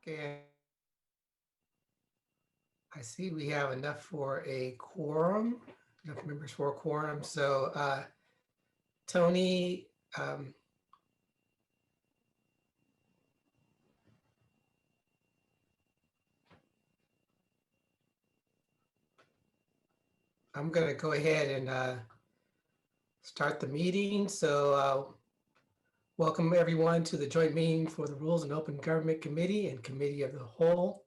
And I see we have enough for a quorum, enough members for a quorum. So Tony, I'm going to go ahead and start the meeting. So welcome everyone to the joint meeting for the Rules and Open Government Committee and Committee of the Whole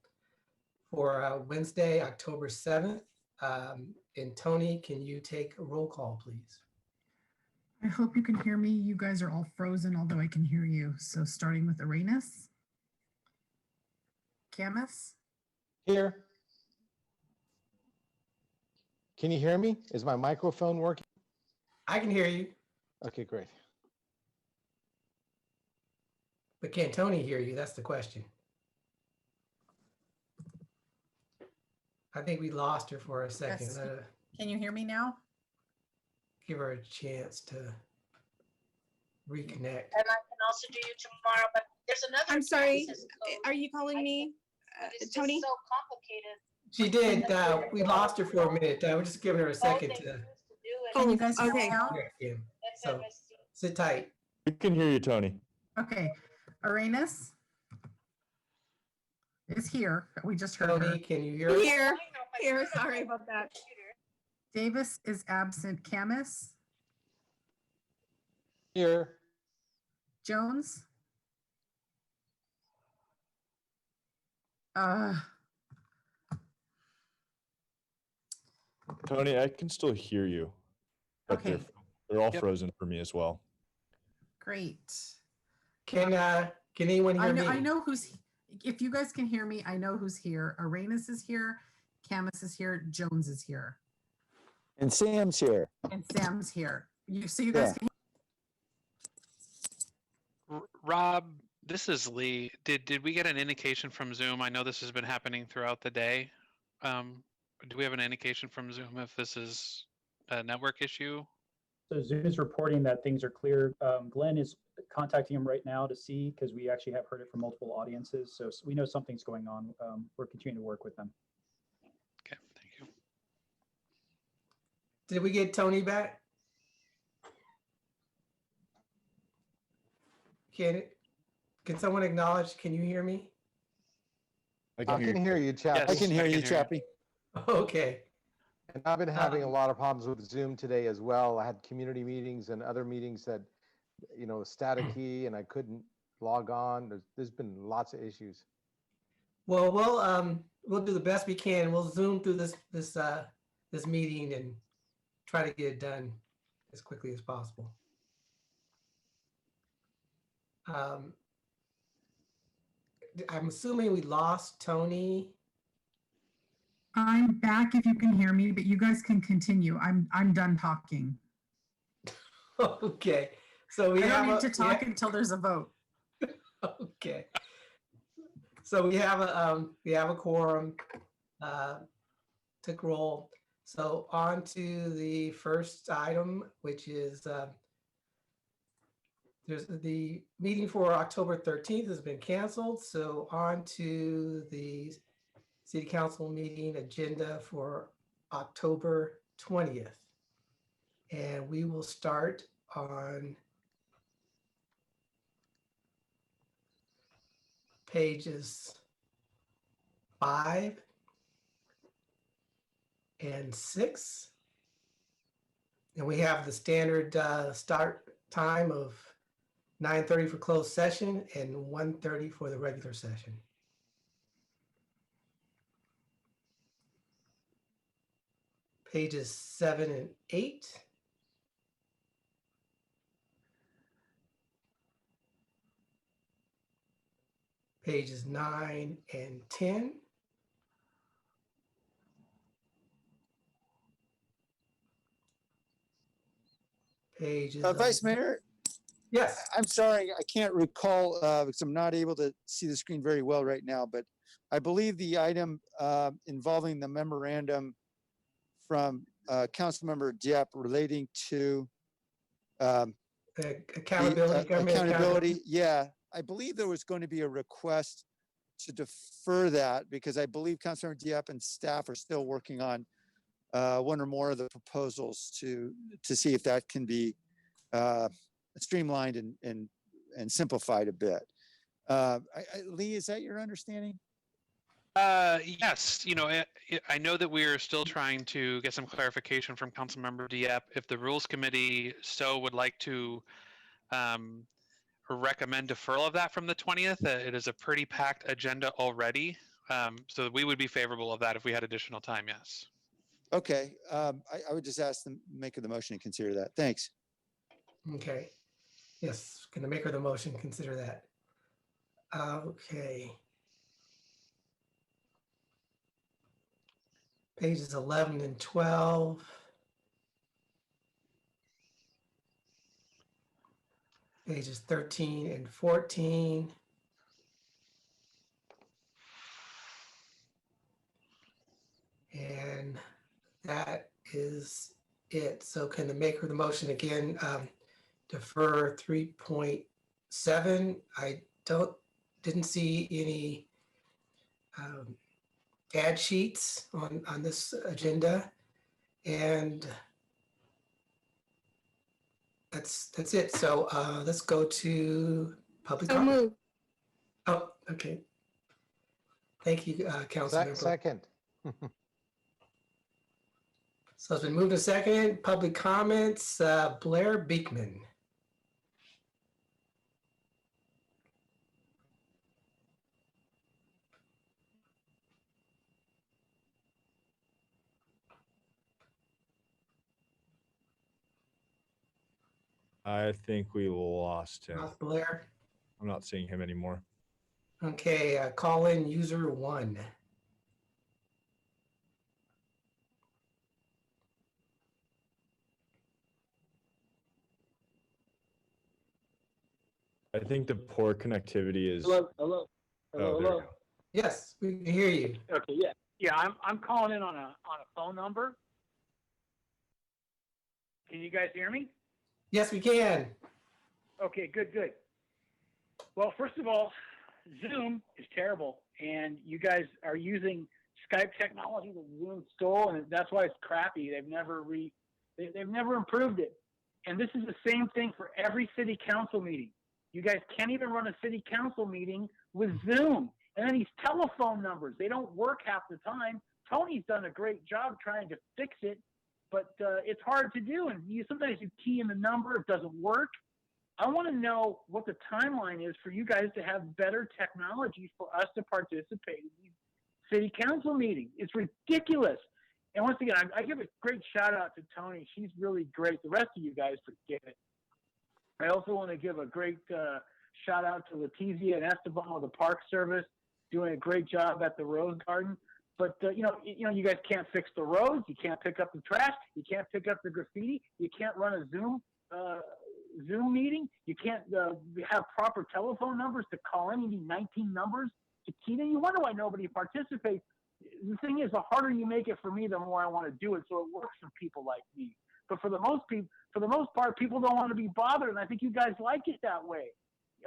for Wednesday, October 7th. And Tony, can you take a roll call, please? I hope you can hear me. You guys are all frozen, although I can hear you. So starting with Arenas. Camus? Here. Can you hear me? Is my microphone working? I can hear you. Okay, great. But can Tony hear you? That's the question. I think we lost her for a second. Yes. Can you hear me now? Give her a chance to reconnect. And I can also do you tomorrow, but there's another. I'm sorry. Are you calling me, It's Tony? just so complicated. She did. We lost her for a minute. We're just giving her a second They to used to do it. Can you guys hear me okay. now? hear again. So FMSC. sit tight. We can hear you, Tony. Okay. Arenas is here. We just heard Tony, her. can you hear us? Here. Sorry about that. Davis is absent. Camus? Here. Jones? Tony, I can still hear you, but Okay. they're all frozen for me as well. Great. Can anyone hear me? I know who's, if you guys can hear me, I know who's here. Arenas is here. Camus is here. Jones is here. And Sam's here. And Sam's here. So you guys can Rob, this is Lee. Did we get an indication from Zoom? I know this has been happening throughout the day. Do we have an indication from Zoom if this is a network issue? So Zoom is reporting that things are clear. Glenn is contacting him right now to see, because we actually have heard it from multiple audiences. So we know something's going on. We're continuing to work with them. Okay, thank you. Did we get Tony back? Can someone acknowledge? Can you hear me? I can hear you, Chappie. Yes. I can hear I can you, hear Chappie. Okay. And I've been having a lot of problems with Zoom today as well. I had community meetings and other meetings that, static key, and I couldn't log on. There's been lots of issues. Well, we'll do the best we can. We'll zoom through this meeting and try to get it done as quickly as possible. I'm assuming we lost Tony. I'm back if you can hear me, but you guys can continue. I'm done talking. Okay, so we I have don't need to talk until there's a vote. Okay, so we have a quorum. Took roll. So on to the first item, which is there's the meeting for October 13th has been canceled. So on to the City Council meeting agenda for October 20th. And we will start on pages 5 and 6. And we have the standard start time of 9:30 for closed session and 1:30 for the regular session. Pages 7 and 8. Pages 9 and 10. Pages. Vice Mayor, Yes. I'm sorry, I can't recall because I'm not able to see the screen very well right now, but I believe the item involving the memorandum from Councilmember Diep relating to Accountability. accountability. Yeah, I believe there was going to be a request to defer that because I believe Councilmember Diep and staff are still working on one or more of the proposals to see if that can be streamlined and simplified a bit. Lee, is that your understanding? Yes, I know that we are still trying to get some clarification from Councilmember Diep. If the Rules Committee so would like to recommend deferral of that from the 20th, it is a pretty packed agenda already. So we would be favorable of that if we had additional time, yes. Okay, I would just ask the maker of the motion to consider that. Thanks. Okay. Yes, can the maker of the motion consider that? Okay. Pages 11 and 12. Pages 13 and 14. And that is it. So can the maker of the motion again defer 3.7? I didn't see any ad sheets on this agenda, and that's it. So let's go to public So comment. move. Oh, okay. Thank you, Councilmember. Second. So it's been moved to second. Public comments, Blair Beekman. I think we lost him. Blair. I'm not seeing him anymore. Okay, call in user 1. I think the poor connectivity is. Hello. Oh, there we go. Yes, we can hear you. Okay, yeah. I'm calling in on a phone number. Can you guys hear me? Yes, we can. Okay, good. Well, first of all, Zoom is terrible, and you guys are using Skype technology that Zoom stole, and that's why it's crappy. They've never improved it. And this is the same thing for every city council meeting. You guys can't even run a city council meeting with Zoom. And then these telephone numbers, they don't work half the time. Tony's done a great job trying to fix it, but it's hard to do. And sometimes you key in the number, it doesn't work. I want to know what the timeline is for you guys to have better technology for us to participate in these city council meetings. It's ridiculous. And once again, I give a great shout out to Tony. She's really great. The rest of you guys forget it. I also want to give a great shout out to Letizia and Esteban with the Park Service, doing a great job at the Rose Garden. But you guys can't fix the roads. You can't pick up the trash. You can't pick up the graffiti. You can't run a Zoom meeting. You can't have proper telephone numbers to call in. You need 19 numbers to key in. You wonder why nobody participates. The thing is, the harder you make it for me, the more I want to do it. So it works for people like me. But for the most part, people don't want to be bothered, and I think you guys like it that way.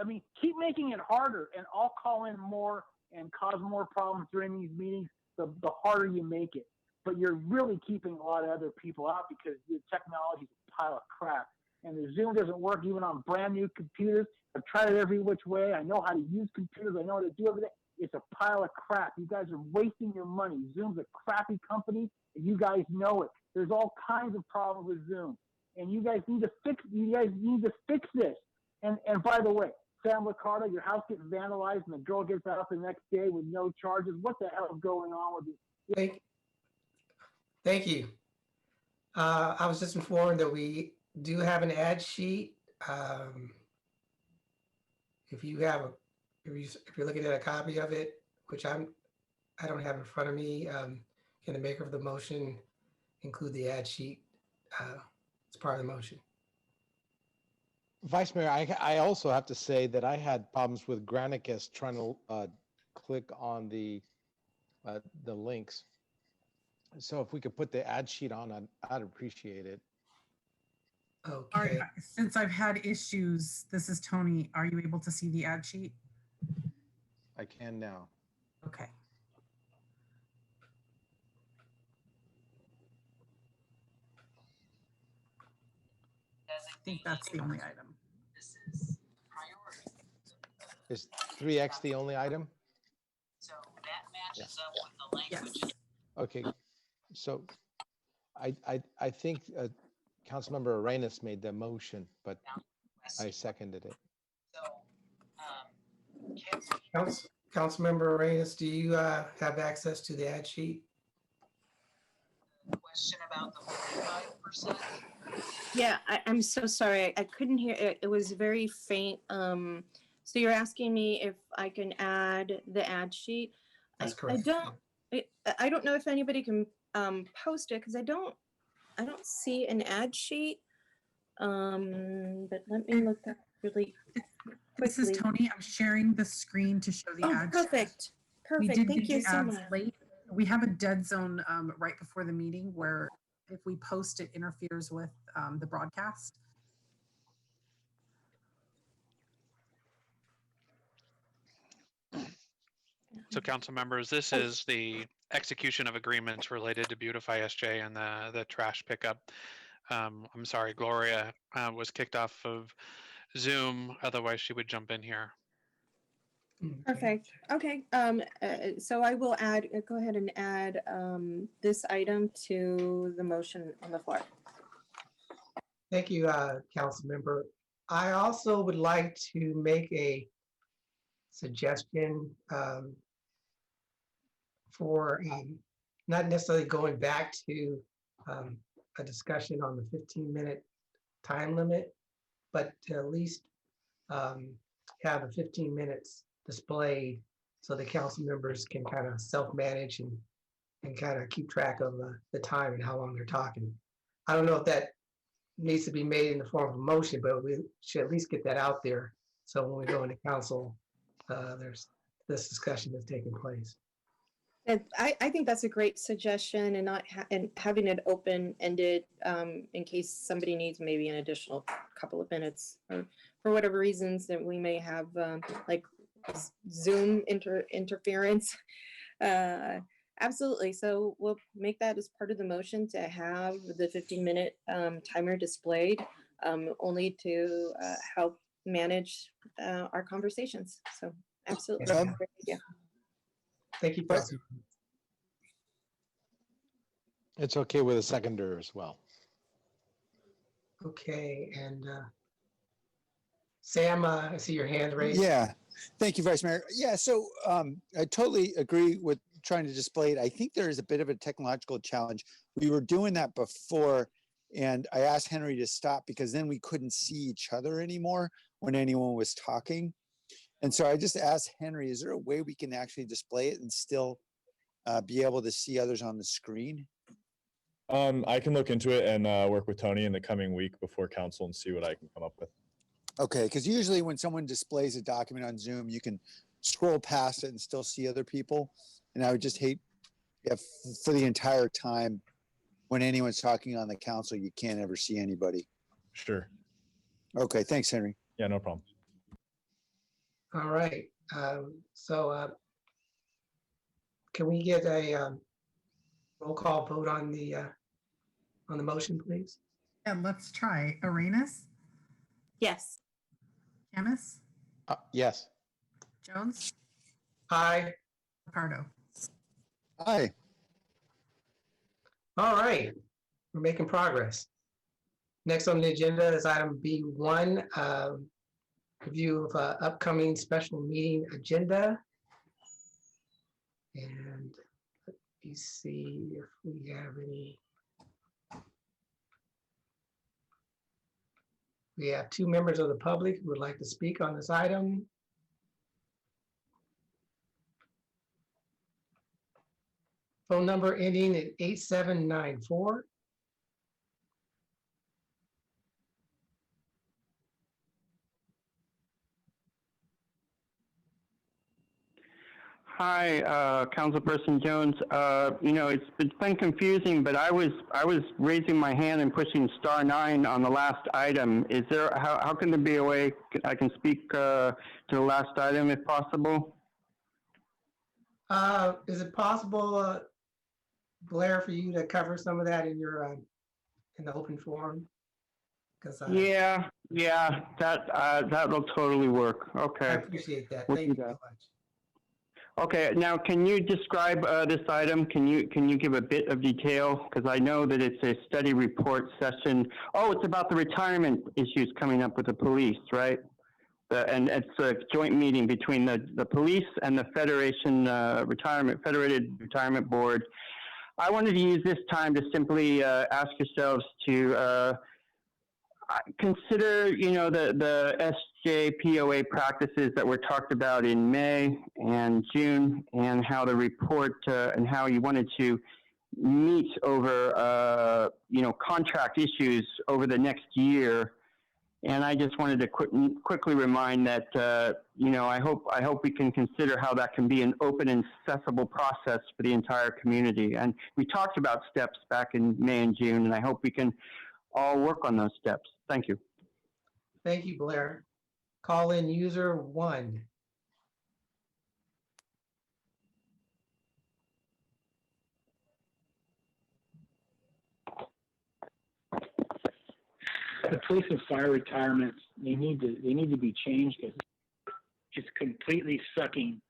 I mean, keep making it harder, and I'll call in more and cause more problems during these meetings. The harder you make it, but you're really keeping a lot of other people out because the technology is a pile of crap, and the Zoom doesn't work even on brand new computers. I've tried it every which way. I know how to use computers. I know how to do everything. It's a pile of crap. You guys are wasting your money. Zoom's a crappy company, and you guys know it. There's all kinds of problems with Zoom, and you guys need to fix. You guys need to fix this. And by the way, Sam Liccardo, your house gets vandalized, and the girl gets out the next day with no charges. What the hell is going on with you? Thank you. I was just informed that we do have an ad sheet. If you're looking at a copy of it, which I don't have in front of me, can the maker of the motion include the ad sheet as part of the motion? Vice Mayor, I also have to say that I had problems with Granicus trying to click on the links. So if we could put the ad sheet on, I'd appreciate it. Okay. Since I've had issues, this is Tony. Are you able to see the ad sheet? I can now. Okay. I think that's the only item. Is 3X the only item? Yes. Okay, so I think Councilmember Arenas made the motion, but I seconded it. Councilmember Arenas, do you have access to the ad sheet? Question about the 45%. Yeah, I'm so sorry. I couldn't hear it. It was very faint. So you're asking me if I can add the ad sheet? That's I correct. I don't know if anybody can post it because I don't see an ad sheet. But let me look that really This is quickly. Tony. I'm sharing the screen to show the Oh, ad. perfect. We Perfect. did Thank get you the so ads much. late. We have a dead zone right before the meeting where if we post, it interferes with the broadcast. So council members, this is the execution of agreements related to Beautify SJ and the trash pickup. I'm sorry, Gloria was kicked off of Zoom. Otherwise, she would jump in here. Perfect. Okay. So I will add, go ahead and add this item to the motion on the floor. Thank you, council member. I also would like to make a suggestion for not necessarily going back to a discussion on the 15-minute time limit, but to at least have the 15 minutes displayed so the council members can kind of self-manage and kind of keep track of the time and how long they're talking. I don't know if that needs to be made in the form of a motion, but we should at least get that out there. So when we go into council, there's this discussion that's taking place. And I think that's a great suggestion, and not and having it open-ended in case somebody needs maybe an additional couple of minutes, or for whatever reasons that we may have like Zoom interference. Absolutely. So we'll make that as part of the motion to have the 15-minute timer displayed, only to help manage our conversations. So absolutely. Great idea. Thank you, Councilman. It's okay with a seconder as well. Okay, and Sam, I see your hand raised. Yeah, thank you, Vice Mayor. Yeah, so I totally agree with trying to display it. I think there is a bit of a technological challenge. We were doing that before, and I asked Henry to stop because then we couldn't see each other anymore when anyone was talking. And so I just asked Henry, is there a way we can actually display it and still be able to see others on the screen? I can look into it and work with Tony in the coming week before council and see what I can come up with. Okay, because usually when someone displays a document on Zoom, you can scroll past it and still see other people. And I would just hate if for the entire time when anyone's talking on the council, you can't ever see anybody. Sure. Okay, thanks, Henry. Yeah, no problem. All right. So can we get a roll call vote on the motion, please? Yeah, let's try. Arenas, Yes. Camus, Yes. Jones, Aye. Ricardo. Hi. All right. We're making progress. Next on the agenda is item B1, review of upcoming special meeting agenda. And let me see if we have any. We have 2 members of the public who would like to speak on this item. Phone number ending at 8794. Hi, Councilperson Jones. You know, it's been confusing, but I was raising my hand and pushing *9 on the last item. Is there how can there be a way I can speak to the last item if possible? Is it possible, Blair, for you to cover some of that in your, in the open forum? Because Yeah, that'll totally work. I Okay. appreciate that. We'll Thank you do so that. much. Okay, now can you describe this item? Can you give a bit of detail? Because I know that it's a study report session. Oh, it's about the retirement issues coming up with the police, right? And it's a joint meeting between the police and the Federation Federated Retirement Board. I wanted to use this time to simply ask yourselves to consider, the SJPOA practices that were talked about in May and June, and how the report and how you wanted to meet over, contract issues over the next year. And I just wanted to quickly remind that, I hope we can consider how that can be an open and accessible process for the entire community. And we talked about steps back in May and June, and I hope we can all work on those steps. Thank you. Thank you, Blair. Call in user 1. The police and fire retirements, they need to be changed because it's completely sucking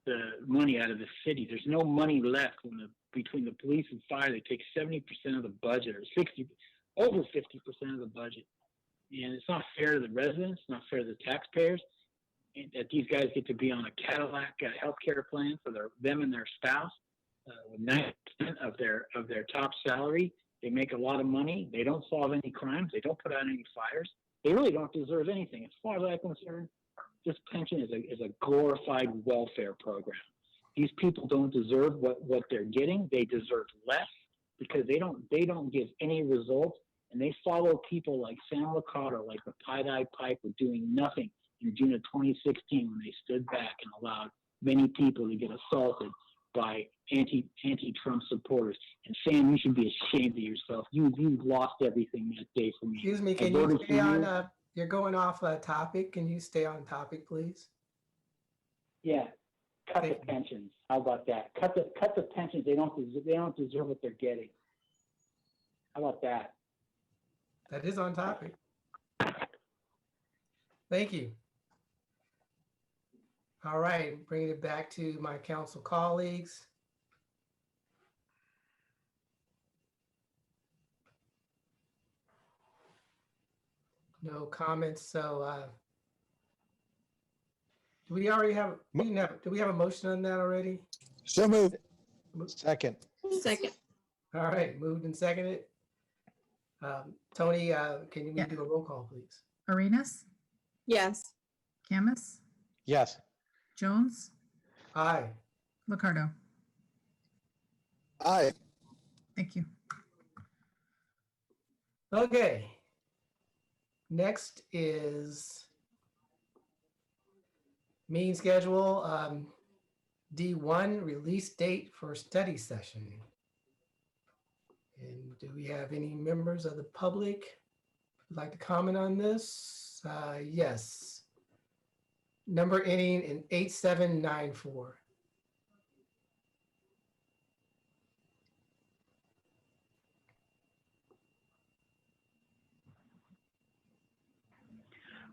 the money out of the city. There's no money left between the police and fire. They take 70% of the budget, or 60, over 50% of the budget. And it's not fair to the residents, not fair to the taxpayers, that these guys get to be on a Cadillac healthcare plan for them and their spouse, with 90% of their top salary. They make a lot of money. They don't solve any crimes. They don't put out any fires. They really don't deserve anything. As far as I'm concerned, this pension is a glorified welfare program. These people don't deserve what they're getting. They deserve less because they don't give any results, and they follow people like Sam Licata, like the Pied-Eye Pipe, were doing nothing in June of 2016 when they stood back and allowed many people to get assaulted by anti-Trump supporters. And Sam, you should be ashamed of yourself. You've lost everything that day for me. Excuse me, can you stay on, you're going off topic. Can you stay on topic, please? Yeah, cut the pensions. How about that? Cut the pensions. They don't deserve what they're getting. How about that? That is on topic. Thank you. All right, bringing it back to my council colleagues. No comments, so do we already have, do we have a motion on that already? So moved. Second. Second. All right, moved and seconded. Tony, can you do a roll call, please? Arenas, Yes. Camus, Yes. Jones, Aye. Liccardo. Aye. Thank you. Okay. Next is meeting schedule, D1, release date for study session. And do we have any members of the public who'd like to comment on this? Yes. Number ending in 8794.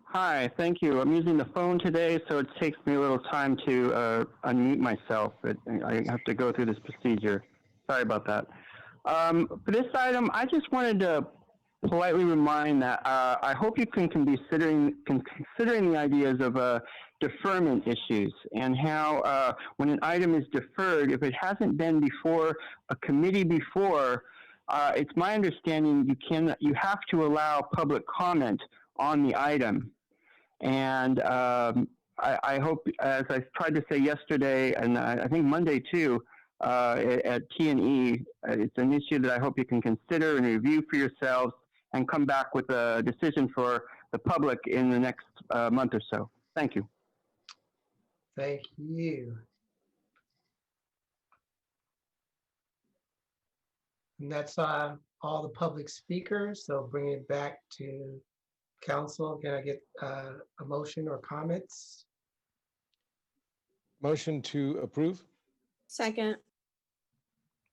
Hi, thank you. I'm using the phone today, so it takes me a little time to unmute myself. I have to go through this procedure. Sorry about that. For this item, I just wanted to politely remind that I hope you can considering the ideas of deferment issues, and how when an item is deferred, if it hasn't been before a committee before, it's my understanding you have to allow public comment on the item. And I hope, as I tried to say yesterday, and I think Monday too, at T&E, it's an issue that I hope you can consider and review for yourselves, and come back with a decision for the public in the next month or so. Thank you. Thank you. And that's all the public speakers. So bring it back to council. Can I get a motion or comments? Motion to approve? Second.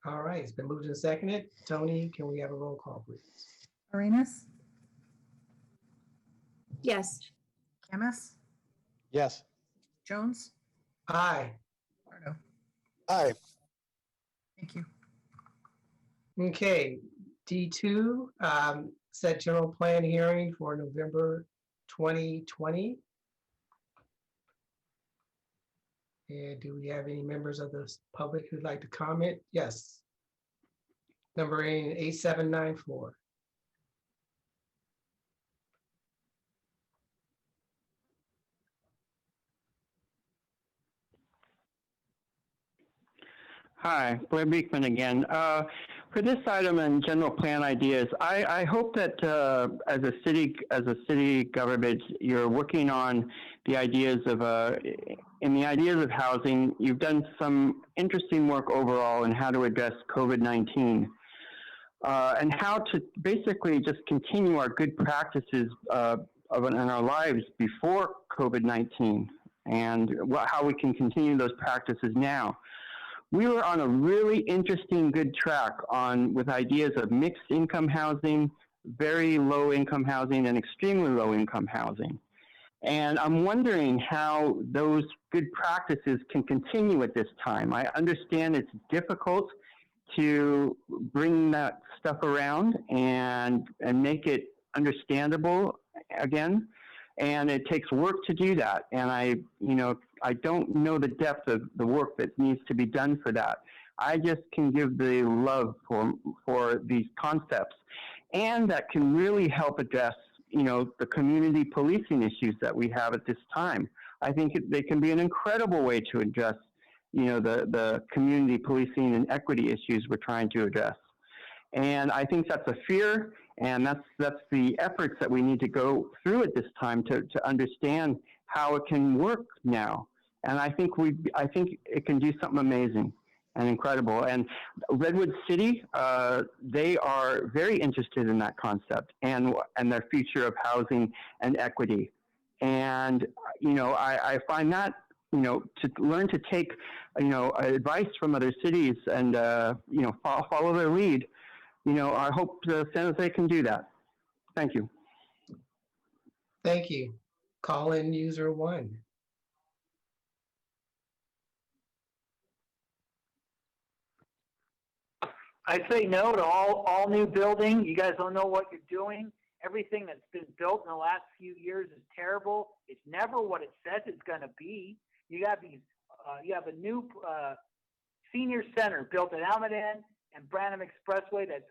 All right, it's been moved and seconded. Tony, can we have a roll call, please? Arenas, Yes. Camus, Yes. Jones, Aye. Pardo. Aye. Thank you. Okay, D2, set general plan hearing for November 2020. And do we have any members of the public who'd like to comment? Yes. Number 8794. Hi, Blair Beekman again. For this item and general plan ideas, I hope that as a city government, you're working on the ideas of in the ideas of housing. You've done some interesting work overall in how to address COVID-19 and how to basically just continue our good practices in our lives before COVID-19 and how we can continue those practices now. We were on a really interesting, good track with ideas of mixed income housing, very low income housing, and extremely low income housing. And I'm wondering how those good practices can continue at this time. I understand it's difficult to bring that stuff around and make it understandable again. And it takes work to do that. And I don't know the depth of the work that needs to be done for that. I just can give the love for these concepts, and that can really help address, the community policing issues that we have at this time. I think they can be an incredible way to address, the community policing and equity issues we're trying to address. And I think that's a fear, and that's the efforts that we need to go through at this time to understand how it can work now. And I think it can do something amazing and incredible. And Redwood City, they are very interested in that concept and their future of housing and equity. And I find that to learn to take advice from other cities and follow their lead. I hope San Jose can do that. Thank you. Thank you. Call in user 1. I say no to all new building. You guys don't know what you're doing. Everything that's been built in the last few years is terrible. It's never what it says it's going to be. You have a new senior center built at Almaden and Branham Expressway that's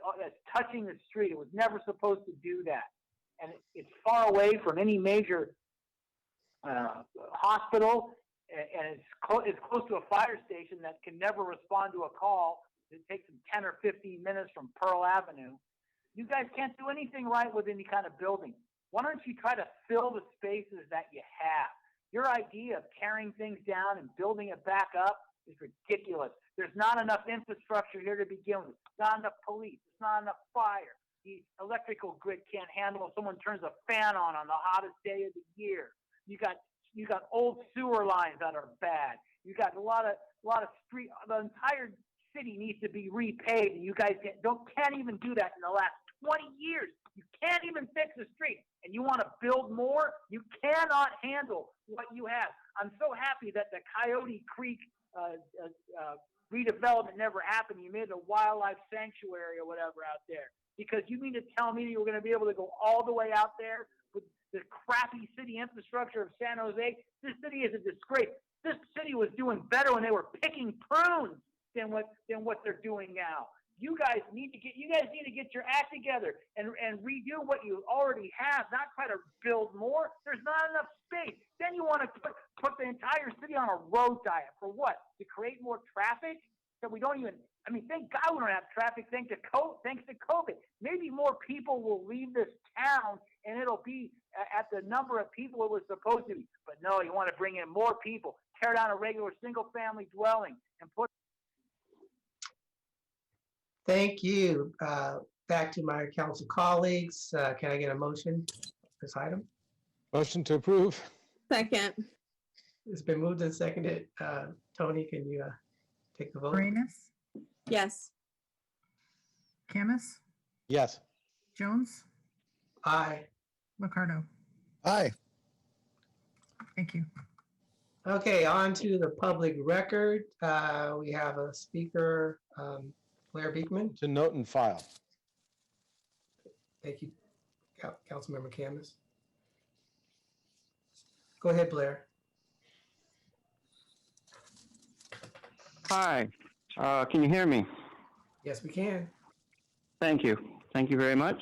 touching the street. It was never supposed to do that. And it's far away from any major hospital, and it's close to a fire station that can never respond to a call. It takes them 10 or 15 minutes from Pearl Avenue. You guys can't do anything right with any kind of building. Why don't you try to fill the spaces that you have? Your idea of tearing things down and building it back up is ridiculous. There's not enough infrastructure here to begin with. There's not enough police. There's not enough fire. The electrical grid can't handle if someone turns a fan on the hottest day of the year. You got old sewer lines that are bad. You got a lot of street. The entire city needs to be repaved, and you guys can't even do that in the last 20 years. You can't even fix the street, and you want to build more? You cannot handle what you have. I'm so happy that the Coyote Creek redevelopment never happened. You made it a wildlife sanctuary or whatever out there, because you mean to tell me you were going to be able to go all the way out there with the crappy city infrastructure of San Jose? This city is a disgrace. This city was doing better when they were picking prunes than what they're doing now. You guys need to get your act together and redo what you already have, not try to build more. There's not enough space. Then you want to put the entire city on a road diet for what? To create more traffic? So we don't even. I mean, thank God we don't have traffic thanks to COVID. Maybe more people will leave this town, and it'll be at the number of people it was supposed to be. But no, you want to bring in more people, tear down a regular single-family dwelling, and put. Thank you. Back to my council colleagues. Can I get a motion for this item? Motion to approve. Second. It's been moved and seconded. Tony, can you take the vote. Arenas, Yes. Camus, Yes. Jones, Aye. Ricardo. Aye. Thank you. Okay, on to the public record. We have a speaker, Blair Beekman. To note and file. Thank you, Councilmember Camus. Go ahead, Blair. Hi, can you hear me? Yes, we can. Thank you. Thank you very much.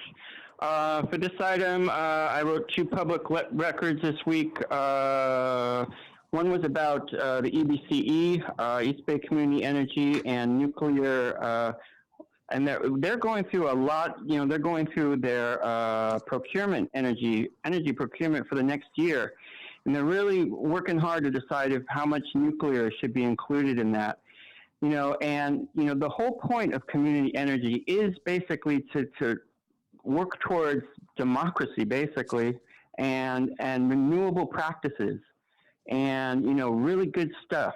For this item, I wrote two public records this week. One was about the EBCE, East Bay Community Energy, and nuclear. And they're going through a lot. You know, they're going through their procurement, energy procurement for the next year, and they're really working hard to decide if how much nuclear should be included in that. You know, and you know the whole point of community energy is basically to work towards democracy, basically, and renewable practices, and you know really good stuff.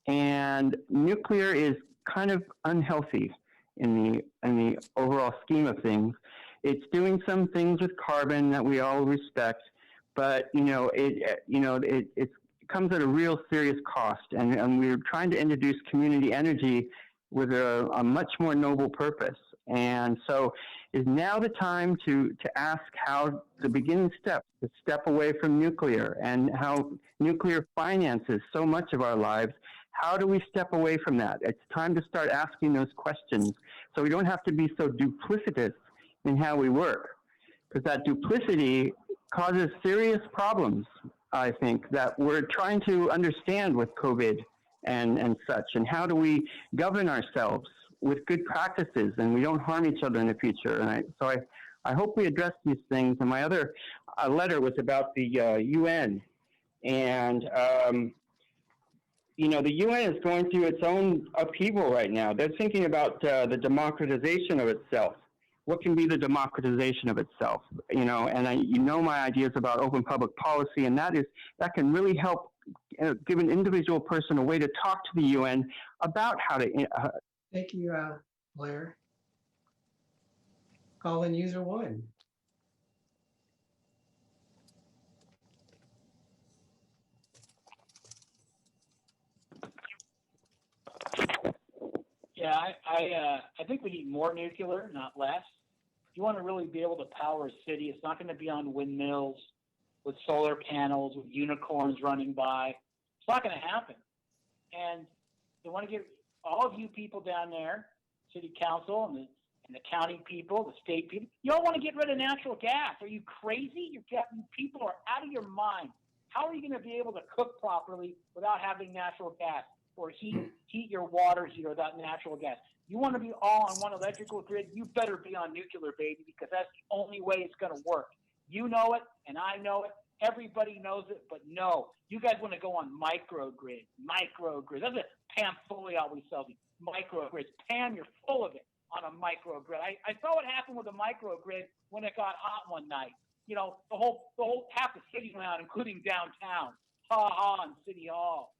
And nuclear is kind of unhealthy in the overall scheme of things. It's doing some things with carbon that we all respect, but it comes at a real serious cost, and we're trying to introduce community energy with a much more noble purpose. And so is now the time to ask how the beginning steps to step away from nuclear, and how nuclear finances so much of our lives. How do we step away from that? It's time to start asking those questions so we don't have to be so duplicitous in how we work, because that duplicity causes serious problems, I think, that we're trying to understand with COVID and such. And how do we govern ourselves with good practices and we don't harm each other in the future? And so I hope we address these things. And my other letter was about the UN. And, you know, the UN is going through its own upheaval right now. They're thinking about the democratization of itself. What can be the democratization of itself? You know, and you know my ideas about open public policy, and that can really help give an individual person a way to talk to the UN about how to. Thank you, Blair. Call in user one. Yeah, I think we need more nuclear, not less. If you want to really be able to power a city, it's not going to be on windmills with solar panels, with unicorns running by. It's not going to happen. And they want to get all of you people down there, city council and the county people, the state people, you all want to get rid of natural gas. Are you crazy? You people are out of your mind. How are you going to be able to cook properly without having natural gas, or heat your water heater without natural gas? You want to be all on one electrical grid, you better be on nuclear, baby, because that's the only way it's going to work. You know it, and I know it. Everybody knows it, but no. You guys want to go on microgrid. Microgrid. That's what Pam Foley always tells me. Microgrids. Pam, you're full of it on a microgrid. I saw what happened with the microgrid when it got hot one night. You know, the whole half the city went out, including downtown. Ha in City Hall.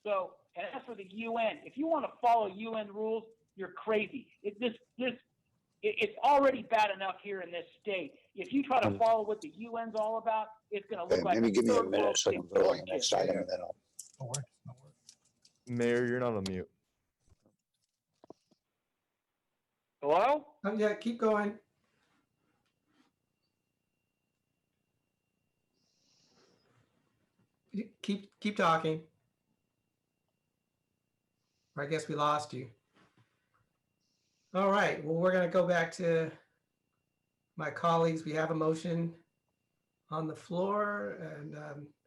So, and as for the UN, if you want to follow UN rules, you're crazy. It's already bad enough here in this state. If you try to follow what the UN's all about, it's going to look like maybe give me a third minute world so I can thing. go on the next item and then I'll. Mayor, you're not on mute. Hello? Yeah, keep going. Keep talking. I guess we lost you. All right, well, we're going to go back to my colleagues. We have a motion on the floor, and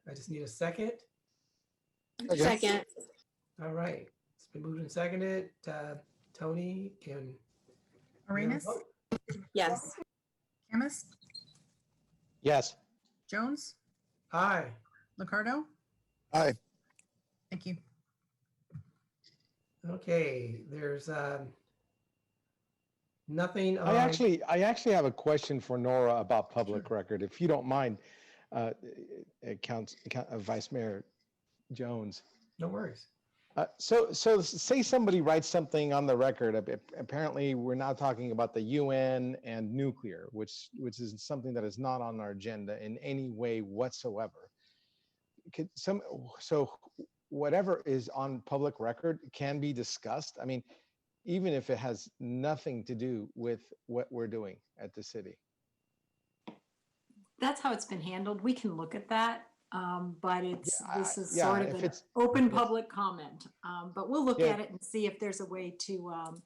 I just need a second. Second. All right, it's been moved and seconded. Tony, can Arenas, Yes. Camus, Yes. Jones, aye. Ricardo. Aye. Thank you. Okay, there's nothing on. I actually have a question for Nora about public record, if you don't mind, Vice Mayor Jones. No worries. So say somebody writes something on the record. Apparently, we're now talking about the UN and nuclear, which is something that is not on our agenda in any way whatsoever. So whatever is on public record can be discussed. I mean, even if it has nothing to do with what we're doing at the city. That's how it's been handled. We can look at that. But this is yeah, sort of if an it's- open if it's- public comment. But we'll look Yeah. at it and see if there's a way to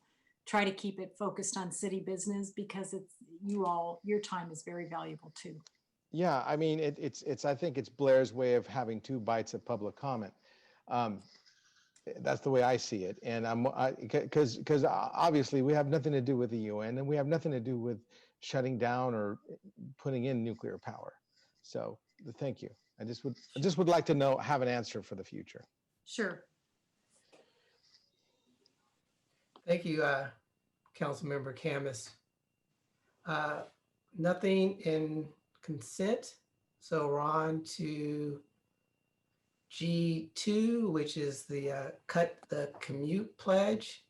try to keep it focused on city business, because your time is very valuable too. Yeah, I mean, it's I think it's Blair's way of having 2 bites of public comment. That's the way I see it. And because obviously we have nothing to do with the UN, and we have nothing to do with shutting down or putting in nuclear power. So thank you. I just would like to have an answer for the future. Sure. Thank you, Councilmember Camus. Nothing in consent. So we're on to G2, which is the Commute Pledge.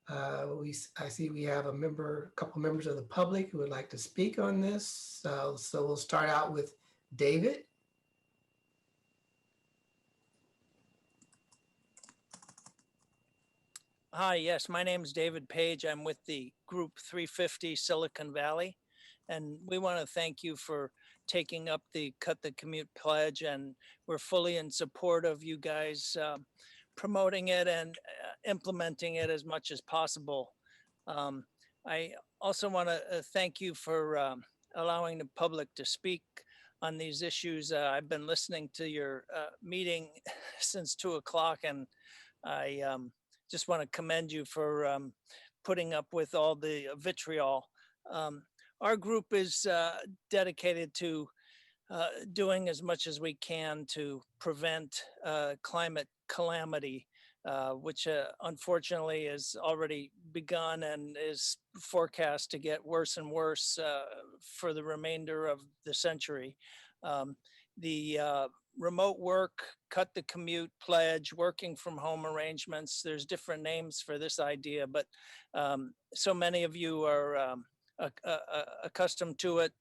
I see we have a couple members of the public who would like to speak on this. So we'll start out with David. Hi, yes, my name is David Page. I'm with the group 350 Silicon Valley. And we want to thank you for taking up the Cut the Commute Pledge. And we're fully in support of you guys promoting it and implementing it as much as possible. I also want to thank you for allowing the public to speak on these issues. I've been listening to your meeting since 2 o'clock, and I just want to commend you for putting up with all the vitriol. Our group is dedicated to doing as much as we can to prevent climate calamity, which unfortunately has already begun and is forecast to get worse and worse for the remainder of the century. The remote work, cut the commute pledge, working from home arrangements, there's different names for this idea, but so many of you are accustomed to it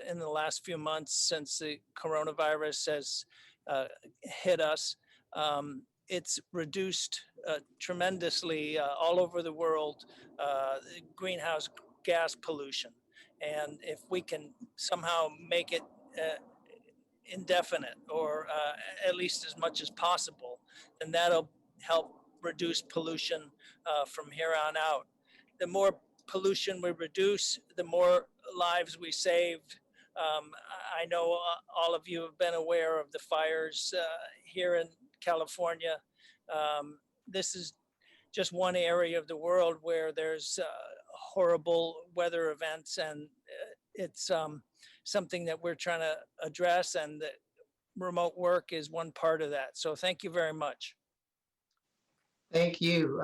in the last few months since the coronavirus has hit us. It's reduced tremendously all over the world greenhouse gas pollution. And if we can somehow make it indefinite, or at least as much as possible, then that'll help reduce pollution from here on out. The more pollution we reduce, the more lives we save. I know all of you have been aware of the fires here in California. This is just one area of the world where there's horrible weather events, and it's something that we're trying to address, and that remote work is one part of that. So thank you very much. Thank you.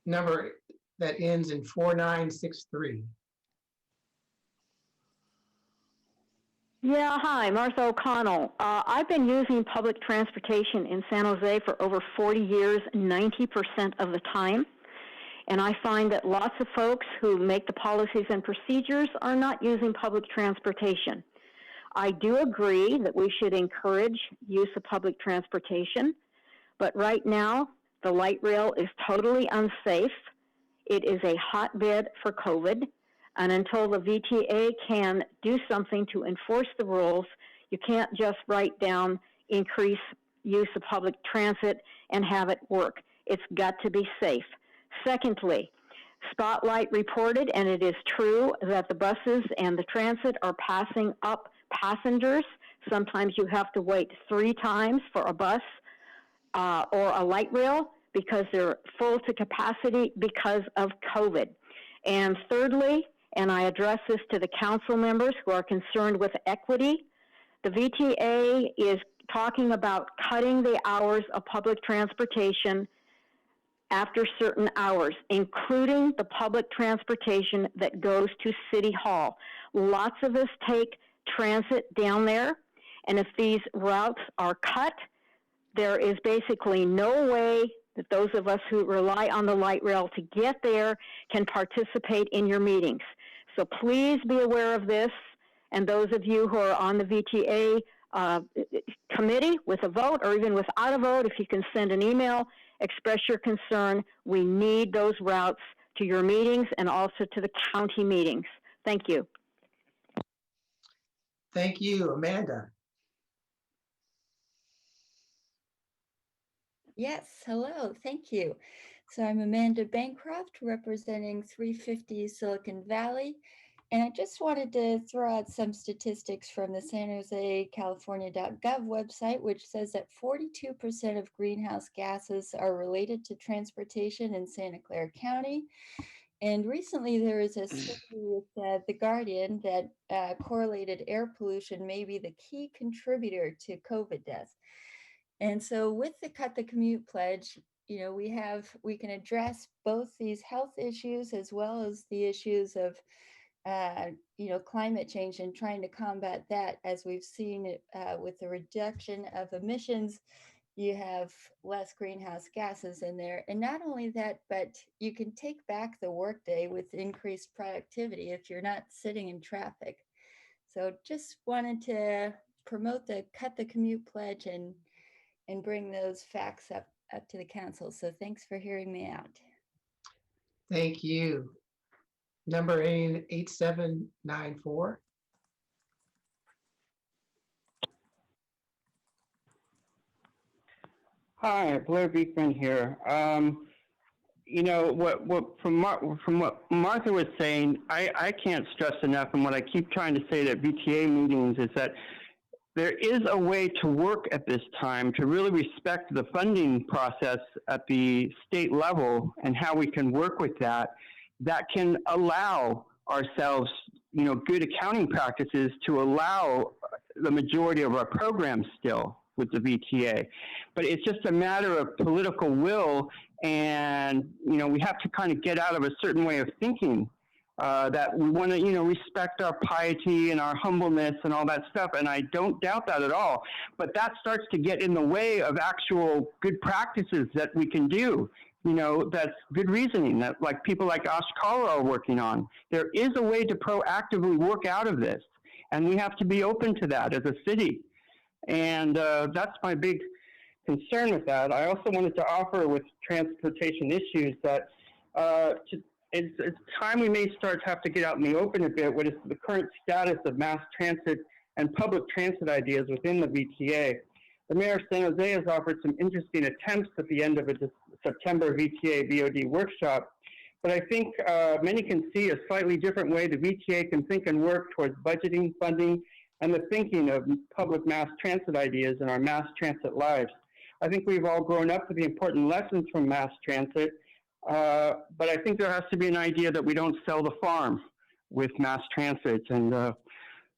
Number that ends in 4963. Yeah, hi, Martha O'Connell. I've been using public transportation in San Jose for over 40 years, 90% of the time. And I find that lots of folks who make the policies and procedures are not using public transportation. I do agree that we should encourage use of public transportation, but right now, the light rail is totally unsafe. It is a hotbed for COVID. And until the VTA can do something to enforce the rules, you can't just write down increase use of public transit and have it work. It's got to be safe. Secondly, Spotlight reported, and it is true, that the buses and the transit are passing up passengers. Sometimes you have to wait 3 times for a bus or a light rail because they're full to capacity because of COVID. And thirdly, and I address this to the council members who are concerned with equity, the VTA is talking about cutting the hours of public transportation after certain hours, including the public transportation that goes to City Hall. Lots of us take transit down there, and if these routes are cut, there is basically no way that those of us who rely on the light rail to get there can participate in your meetings. So please be aware of this. And those of you who are on the VTA committee with a vote, or even without a vote, if you can send an email, express your concern. We need those routes to your meetings and also to the county meetings. Thank you. Thank you, Amanda. Yes, hello, thank you. So I'm Amanda Bancroft, representing 350 Silicon Valley. And I just wanted to throw out some statistics from the San Jose, California.gov website, which says that 42% of greenhouse gases are related to transportation in Santa Clara County. And recently there was a study with The Guardian that correlated air pollution may be the key contributor to COVID deaths. And so with the Cut the Commute Pledge, you know, we can address both these health issues as well as the issues of, you know, climate change and trying to combat that. As we've seen with the reduction of emissions, you have less greenhouse gases in there. And not only that, but you can take back the workday with increased productivity if you're not sitting in traffic. So just wanted to promote the Cut the Commute Pledge and bring those facts up to the council. So thanks for hearing me out. Thank you. Number 8794. Hi, Blair Beekman here. You know, from what Martha was saying, I can't stress enough, and what I keep trying to say at VTA meetings is that there is a way to work at this time to really respect the funding process at the state level and how we can work with that can allow ourselves, you know, good accounting practices to allow the majority of our programs still with the VTA. But it's just a matter of political will, and, you know, we have to kind of get out of a certain way of thinking that we want to, you know, respect our piety and our humbleness and all that stuff. And I don't doubt that at all. But that starts to get in the way of actual good practices that we can do. You know, that's good reasoning that like people like Ashkala are working on. There is a way to proactively work out of this. And we have to be open to that as a city. And that's my big concern with that. I also wanted to offer with transportation issues that it's time we may start to have to get out in the open a bit. What is the current status of mass transit and public transit ideas within the VTA? The mayor of San Jose has offered some interesting attempts at the end of a September VTA VOD workshop, but I think many can see a slightly different way the VTA can think and work towards budgeting, funding, and the thinking of public mass transit ideas in our mass transit lives. I think we've all grown up with the important lessons from mass transit, but I think there has to be an idea that we don't sell the farm with mass transit, and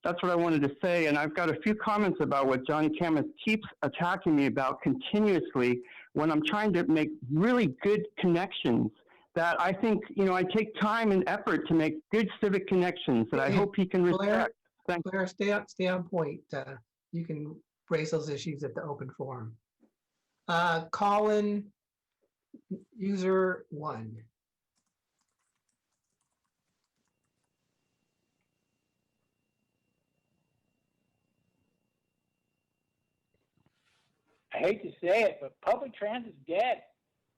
that's what I wanted to say. And I've got a few comments about what Johnny Camus keeps attacking me about continuously when I'm trying to make really good connections that I think, you know, I take time and effort to make good civic connections that I hope he can respect. Blair, stay on point. You can raise those issues at the open forum. Colin, user 1. I hate to say it, but public transit's dead.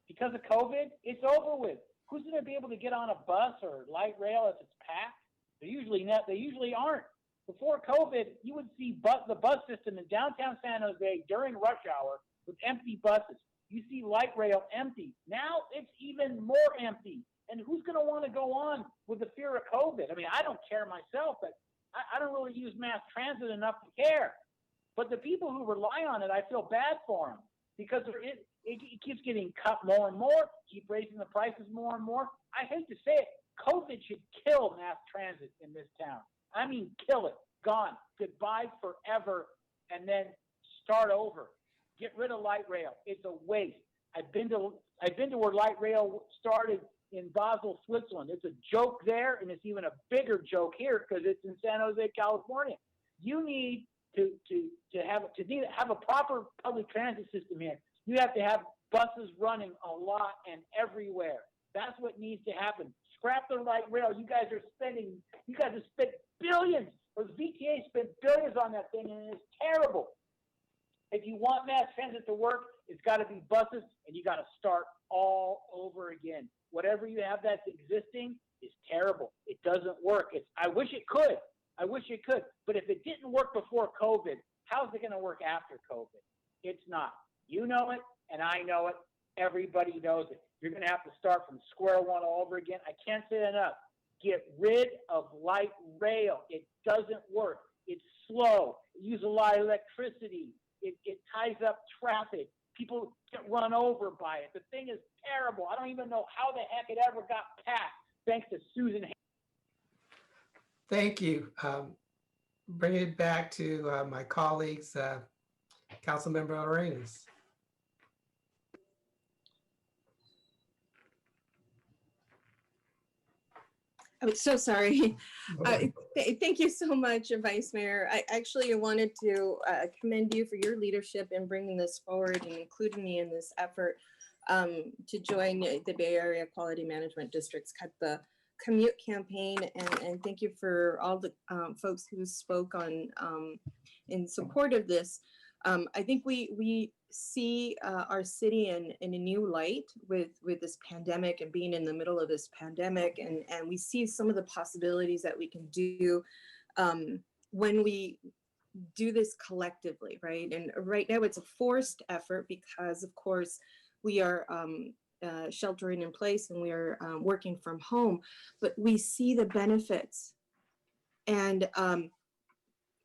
Because of COVID, it's over with. Who's going to be able to get on a bus or light rail if it's packed? They usually aren't. Before COVID, you would see the bus system in downtown San Jose during rush hour with empty buses. You see light rail empty. Now it's even more empty. And who's going to want to go on with the fear of COVID? I mean, I don't care myself, but I don't really use mass transit enough to care. But the people who rely on it, I feel bad for them because it keeps getting cut more and more, keep raising the prices more and more. I hate to say it, COVID should kill mass transit in this town. I mean, kill it, gone, goodbye forever, and then start over. Get rid of light rail. It's a waste. I've been to where light rail started in Basel, Switzerland. It's a joke there, and it's even a bigger joke here because it's in San Jose, California. You need have a proper public transit system here. You have to have buses running a lot and everywhere. That's what needs to happen. Scrap the light rail. You guys have spent billions, or the VTA spent billions on that thing, and it's terrible. If you want mass transit to work, it's got to be buses, and you got to start all over again. Whatever you have that's existing is terrible. It doesn't work. I wish it could. But if it didn't work before COVID, how's it going to work after COVID? It's not. You know it, and I know it. Everybody knows it. You're going to have to start from square one all over again. I can't say it enough. Get rid of light rail. It doesn't work. It's slow. It uses a lot of electricity. It ties up traffic. People get run over by it. The thing is terrible. I don't even know how the heck it ever got passed, thanks to Susan. Thank you. Bringing it back to my colleagues, Councilmember Arenas. I'm so sorry. Thank you so much, Vice Mayor. I actually wanted to commend you for your leadership in bringing this forward and including me in this effort to join the Bay Area Quality Management District's Cut the Commute campaign. And thank you for all the folks who spoke on in support of this. I think we see our city in a new light with this pandemic and being in the middle of this pandemic, and we see some of the possibilities that we can do when we do this collectively, right? And right now it's a forced effort because, of course, we are sheltering in place and we are working from home, but we see the benefits. And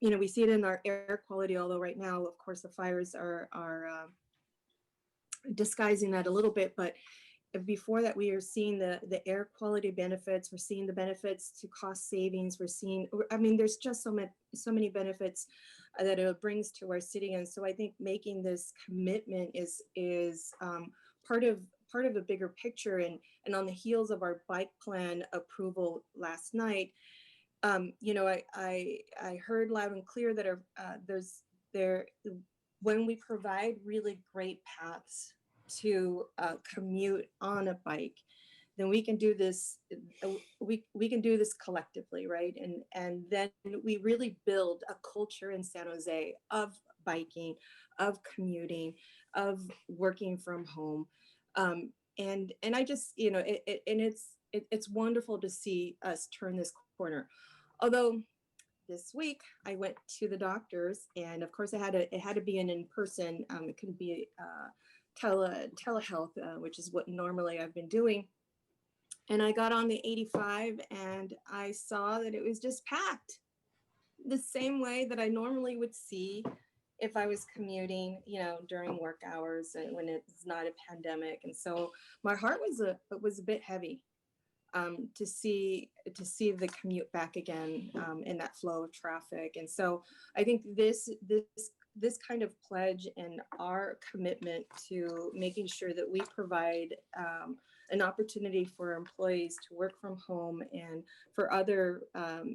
you know, we see it in our air quality, although right now, of course, the fires are disguising that a little bit. But before that, we are seeing the air quality benefits. We're seeing the benefits to cost savings. We're seeing, I mean, there's just so many benefits that it brings to our city. And so I think making this commitment is part of a bigger picture. And on the heels of our bike plan approval last night, you know, I heard loud and clear that when we provide really great paths to commute on a bike, then we can do this. We can do this collectively, right? And then we really build a culture in San Jose of biking, of commuting, of working from home, and I just, you know, it's wonderful to see us turn this corner. Although this week I went to the doctor's, and of course it had to be an in-person. It couldn't be telehealth, which is what normally I've been doing. And I got on the 85 and I saw that it was just packed the same way that I normally would see if I was commuting, you know, during work hours and when it's not a pandemic. And so my heart was a bit heavy to see the commute back again in that flow of traffic. And so I think this kind of pledge and our commitment to making sure that we provide an opportunity for employees to work from home and for other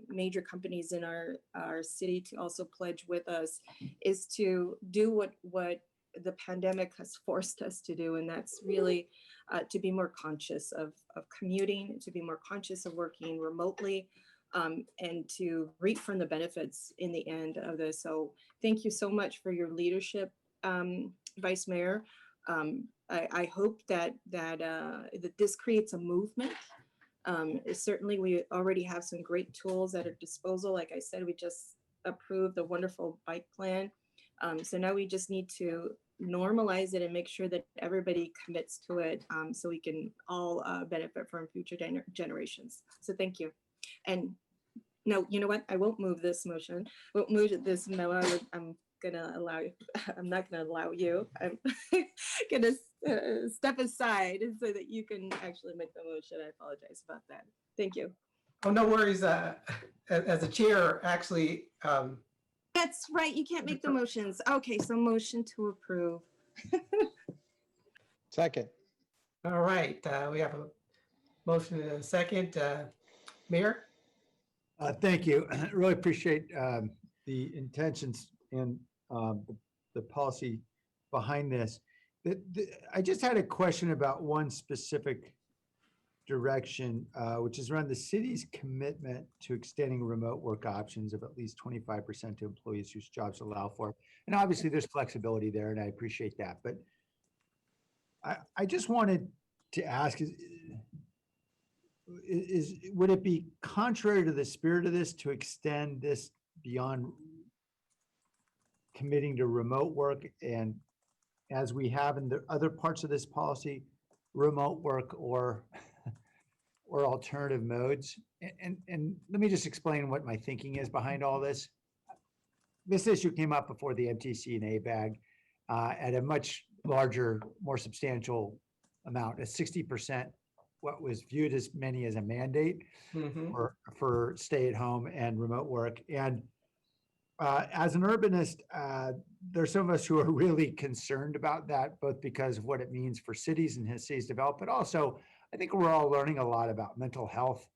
major companies in our city to also pledge with us is to do what the pandemic has forced us to do, and that's really to be more conscious of commuting, to be more conscious of working remotely, and to reap from the benefits in the end of this. So thank you so much for your leadership, Vice Mayor. I hope that this creates a movement. Certainly, we already have some great tools at our disposal. Like I said, we just approved the wonderful bike plan. So now we just need to normalize it and make sure that everybody commits to it, so we can all benefit from future generations. So thank you. And no, you know what? I won't move this motion. I won't move this memo. I'm not gonna allow you. I'm gonna step aside so that you can actually make the motion. I apologize about that. Thank you. Oh, no worries. As a chair, actually. That's right. You can't make the motions. Okay, so motion to approve. Second. All right. We have a motion and a second. Mayor? Thank you. I really appreciate the intentions and the policy behind this. I just had a question about one specific direction, which is around the city's commitment to extending remote work options of at least 25% to employees whose jobs allow for it. And obviously there's flexibility there, and I appreciate that. But I just wanted to ask, would it be contrary to the spirit of this to extend this beyond committing to remote work, and as we have in the other parts of this policy, remote work or alternative modes? And let me just explain what my thinking is behind all this. This issue came up before the MTC and ABAG at a much larger, more substantial amount, a 60%, what was viewed as many as a mandate for stay at home and remote work. And as an urbanist, there's some of us who are really concerned about that, both because of what it means for cities and how cities develop, but also I think we're all learning a lot about mental health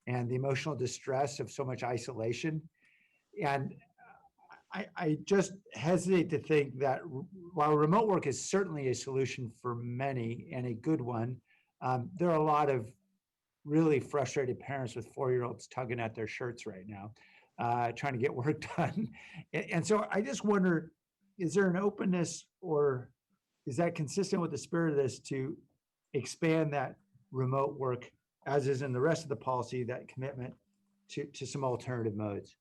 and the emotional distress of so much isolation. And I just hesitate to think that while remote work is certainly a solution for many and a good one, there are a lot of really frustrated parents with 4-year-olds tugging at their shirts right now, trying to get work done. And so I just wonder, is there an openness, or is that consistent with the spirit of this, to expand that remote work, as is in the rest of the policy, that commitment to some alternative modes?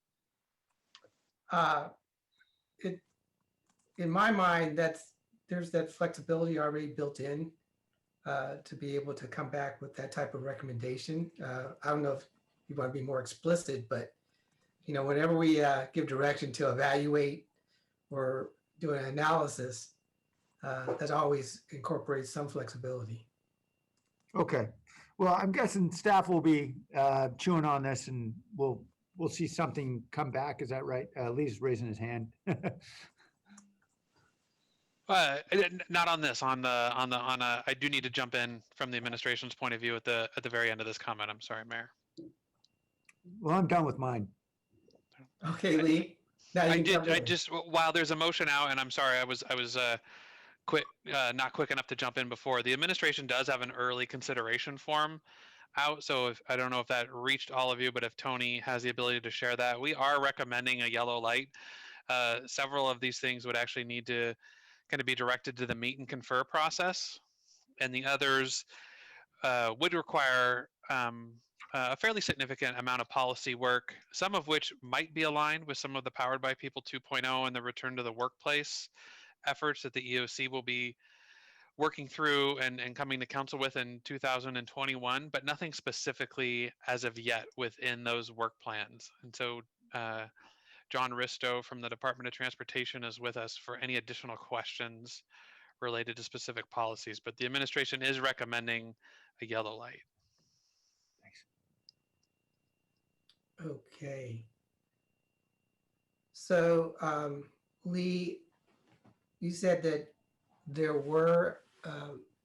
In my mind, there's that flexibility already built in to be able to come back with that type of recommendation. I don't know if you want to be more explicit, but whenever we give direction to evaluate or do an analysis, that always incorporates some flexibility. Okay. Well, I'm guessing staff will be chewing on this, and we'll see something come back. Is that right? Lee's raising his hand. Not on this. I do need to jump in from the administration's point of view at the very end of this comment. I'm sorry, Mayor. Well, I'm done with mine. Okay, Lee. I just, while there's a motion out, and I'm sorry, I was not quick enough to jump in before. The administration does have an early consideration form out, so I don't know if that reached all of you, but if Tony has the ability to share that, we are recommending a yellow light. Several of these things would actually need to kind of be directed to the meet and confer process, and the others would require a fairly significant amount of policy work, some of which might be aligned with some of the Powered by People 2.0 and the return to the workplace efforts that the EOC will be working through and coming to council with in 2021, but nothing specifically as of yet within those work plans. And so John Risto from the Department of Transportation is with us for any additional questions related to specific policies, but the administration is recommending a yellow light. Okay. So, Lee, you said that there were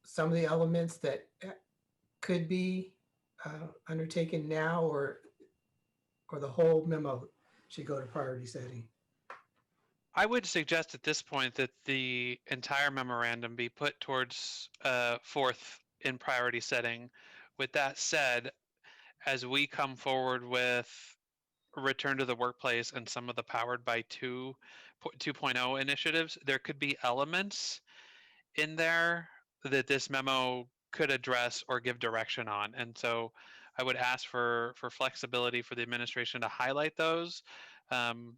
some of the elements that could be undertaken now, or the whole memo should go to priority setting. I would suggest at this point that the entire memorandum be put towards forth in priority setting. With that said, as we come forward with return to the workplace and some of the Powered by 2.0 initiatives, there could be elements in there that this memo could address or give direction on. And so I would ask for flexibility for the administration to highlight those and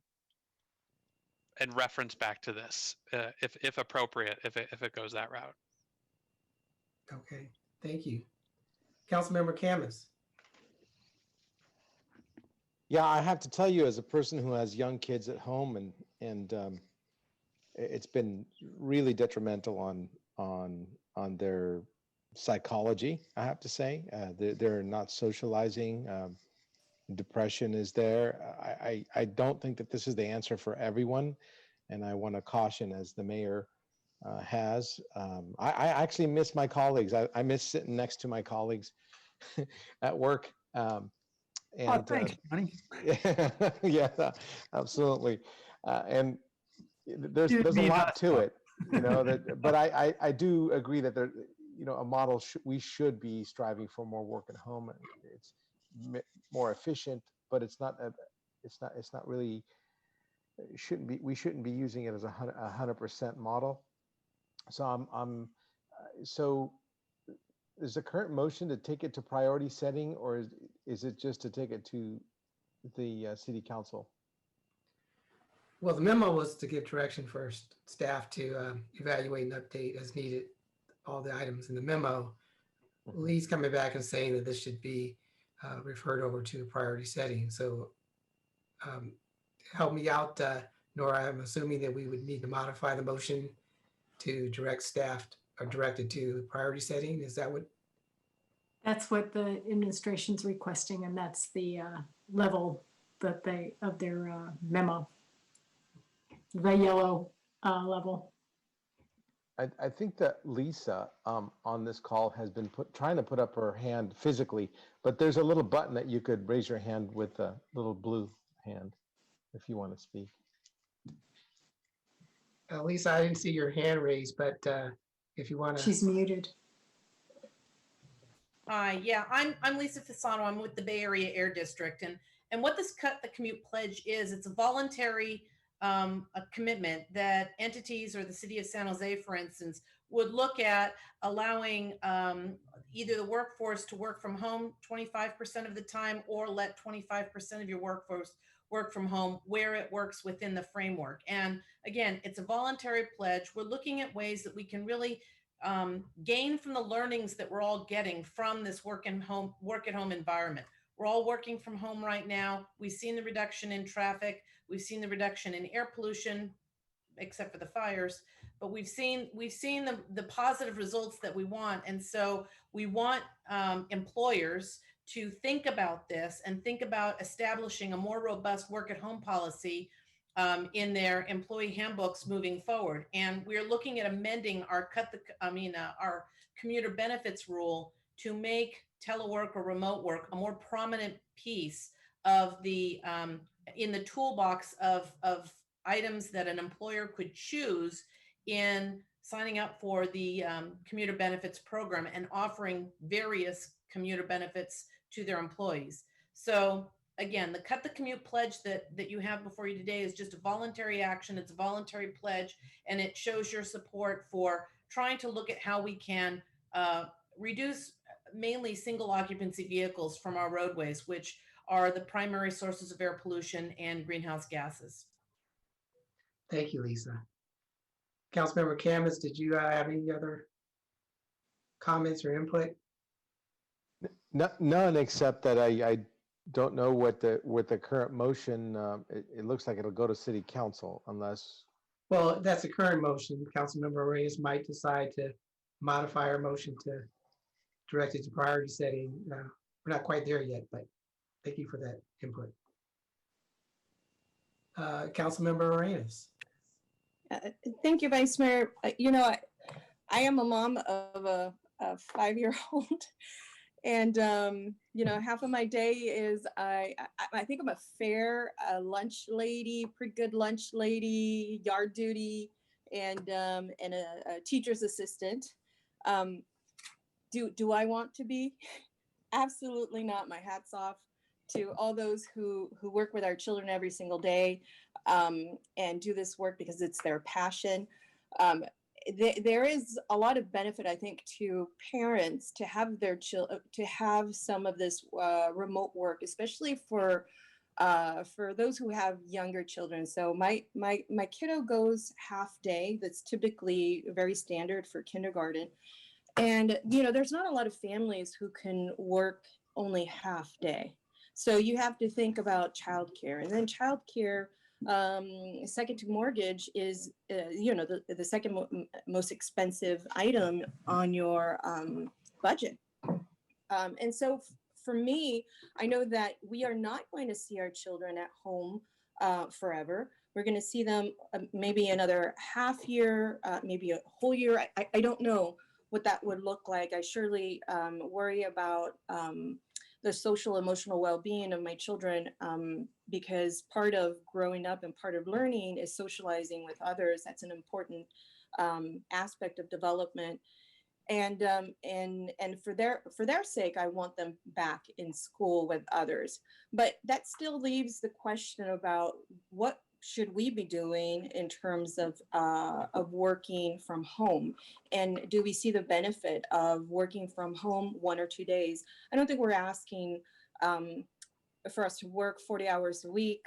reference back to this if appropriate, if it goes that route. Okay, thank you. Councilmember Camus. Yeah, I have to tell you, as a person who has young kids at home, and it's been really detrimental on their psychology, I have to say. They're not socializing. Depression is there. I don't think that this is the answer for everyone, and I want to caution, as the mayor has. I actually miss my colleagues. I miss sitting next to my colleagues at work. And, thanks, Johnny. Yeah, absolutely. And there's a lot to it, but I do agree that there, a model we should be striving for more work at home. It's more efficient, but it's not really, we shouldn't be using it as a 100% model. So so is the current motion to take it to priority setting, or is it just to take it to the city council? Well, the memo was to give direction for staff to evaluate and update as needed all the items in the memo. Lee's coming back and saying that this should be referred over to priority setting. So help me out, Nora. I'm assuming that we would need to modify the motion to direct staff or direct it to priority setting. Is that what? That's what the administration's requesting, and that's the level that of their memo, the yellow level. I think that Lisa on this call has been trying to put up her hand physically, but there's a little button that you could raise your hand with a little blue hand if you want to speak. Lisa, I didn't see your hand raised, but if you want to. She's muted. Yeah, I'm Lisa Fasano. I'm with the Bay Area Air District, and what this Cut the Commute Pledge is, it's a voluntary a commitment that entities or the city of San Jose, for instance, would look at allowing either the workforce to work from home 25% of the time, or let 25% of your workforce work from home where it works within the framework. And again, it's a voluntary pledge. We're looking at ways that we can really gain from the learnings that we're all getting from this work at home environment. We're all working from home right now. We've seen the reduction in traffic. We've seen the reduction in air pollution, except for the fires, but we've seen the positive results that we want. And so we want employers to think about this and think about establishing a more robust work at home policy in their employee handbooks moving forward. And we're looking at amending our our commuter benefits rule to make telework or remote work a more prominent piece of the in the toolbox of items that an employer could choose in signing up for the commuter benefits program and offering various commuter benefits to their employees. So again, the Cut the Commute Pledge that you have before you today is just a voluntary action. It's a voluntary pledge, and it shows your support for trying to look at how we can reduce mainly single occupancy vehicles from our roadways, which are the primary sources of air pollution and greenhouse gases. Thank you, Lisa. Councilmember Camus, did you have any other comments or input? None, except that I don't know what the current motion. It looks like it'll go to city council unless. Well, that's the current motion. Councilmember Reyes might decide to modify our motion to direct it to priority setting. We're not quite there yet, but thank you for that input. Councilmember Reyes. Thank you, Vice Mayor. I am a mom of a 5-year-old, and half of my day is I think I'm a fair lunch lady, pretty good lunch lady, yard duty, and a teacher's assistant. Do I want to be? Absolutely not. My hat's off to all those who work with our children every single day and do this work because it's their passion. There is a lot of benefit, I think, to parents to have their to have some of this remote work, especially for those who have younger children. So my kiddo goes half day. That's typically very standard for kindergarten. And, there's not a lot of families who can work only half day. So you have to think about childcare, and then childcare, second to mortgage is, the second most expensive item on your budget. And so for me, I know that we are not going to see our children at home forever. We're going to see them maybe another half year, maybe a whole year. I don't know what that would look like. I surely worry about the social emotional well-being of my children, because part of growing up and part of learning is socializing with others. That's an important aspect of development. And for their sake, I want them back in school with others. But that still leaves the question about what should we be doing in terms of working from home? And do we see the benefit of working from home 1 or 2 days? I don't think we're asking for us to work 40 hours a week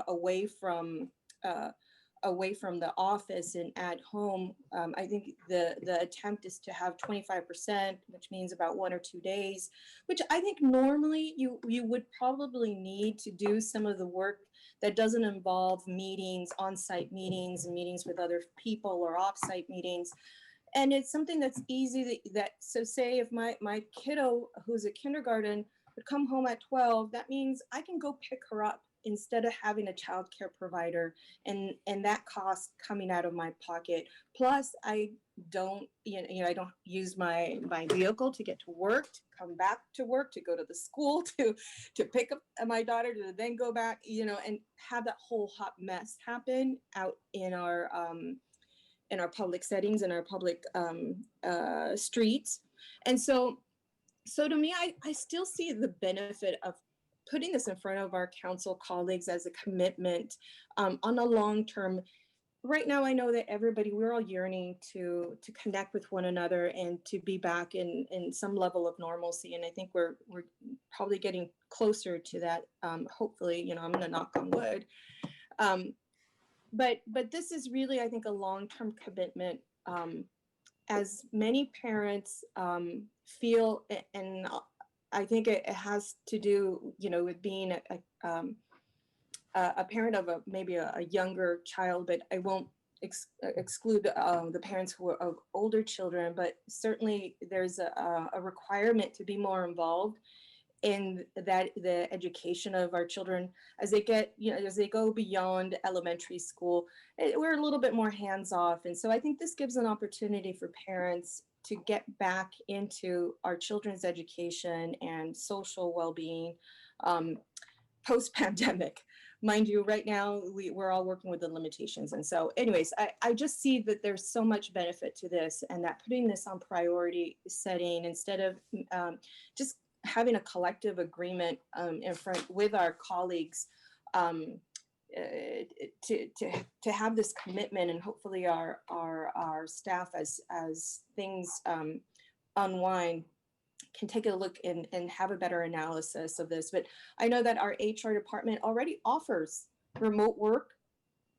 away from the office and at home. I think the attempt is to have 25%, which means about 1 or 2 days, which I think normally you would probably need to do some of the work that doesn't involve meetings, on-site meetings, and meetings with other people or off-site meetings. And it's something that's easy so say if my kiddo who's a kindergarten would come home at 12, that means I can go pick her up instead of having a child care provider and that cost coming out of my pocket. Plus I don't, I don't use my vehicle to get to work, to come back to work, to go to the school, to pick up my daughter, to then go back, and have that whole hot mess happen out in our public settings, in our public streets. And so to me, I still see the benefit of putting this in front of our council colleagues as a commitment on a long term. Right now, I know that we're all yearning to connect with one another and to be back in some level of normalcy. And I think we're probably getting closer to that. Hopefully, I'm going to knock on wood. But this is really, I think, a long-term commitment. As many parents feel, and I think it has to do, with being a parent of maybe a younger child, but I won't exclude the parents who are of older children, but certainly there's a requirement to be more involved in the education of our children as they get, as they go beyond elementary school. We're a little bit more hands-off. And so I think this gives an opportunity for parents to get back into our children's education and social well-being post-pandemic. Mind you, right now, we're all working with the limitations. And so anyways, I just see that there's so much benefit to this, and that putting this on priority setting instead of just having a collective agreement in front with our colleagues to have this commitment, and hopefully our staff as things unwind can take a look and have a better analysis of this. But I know that our HR department already offers remote work,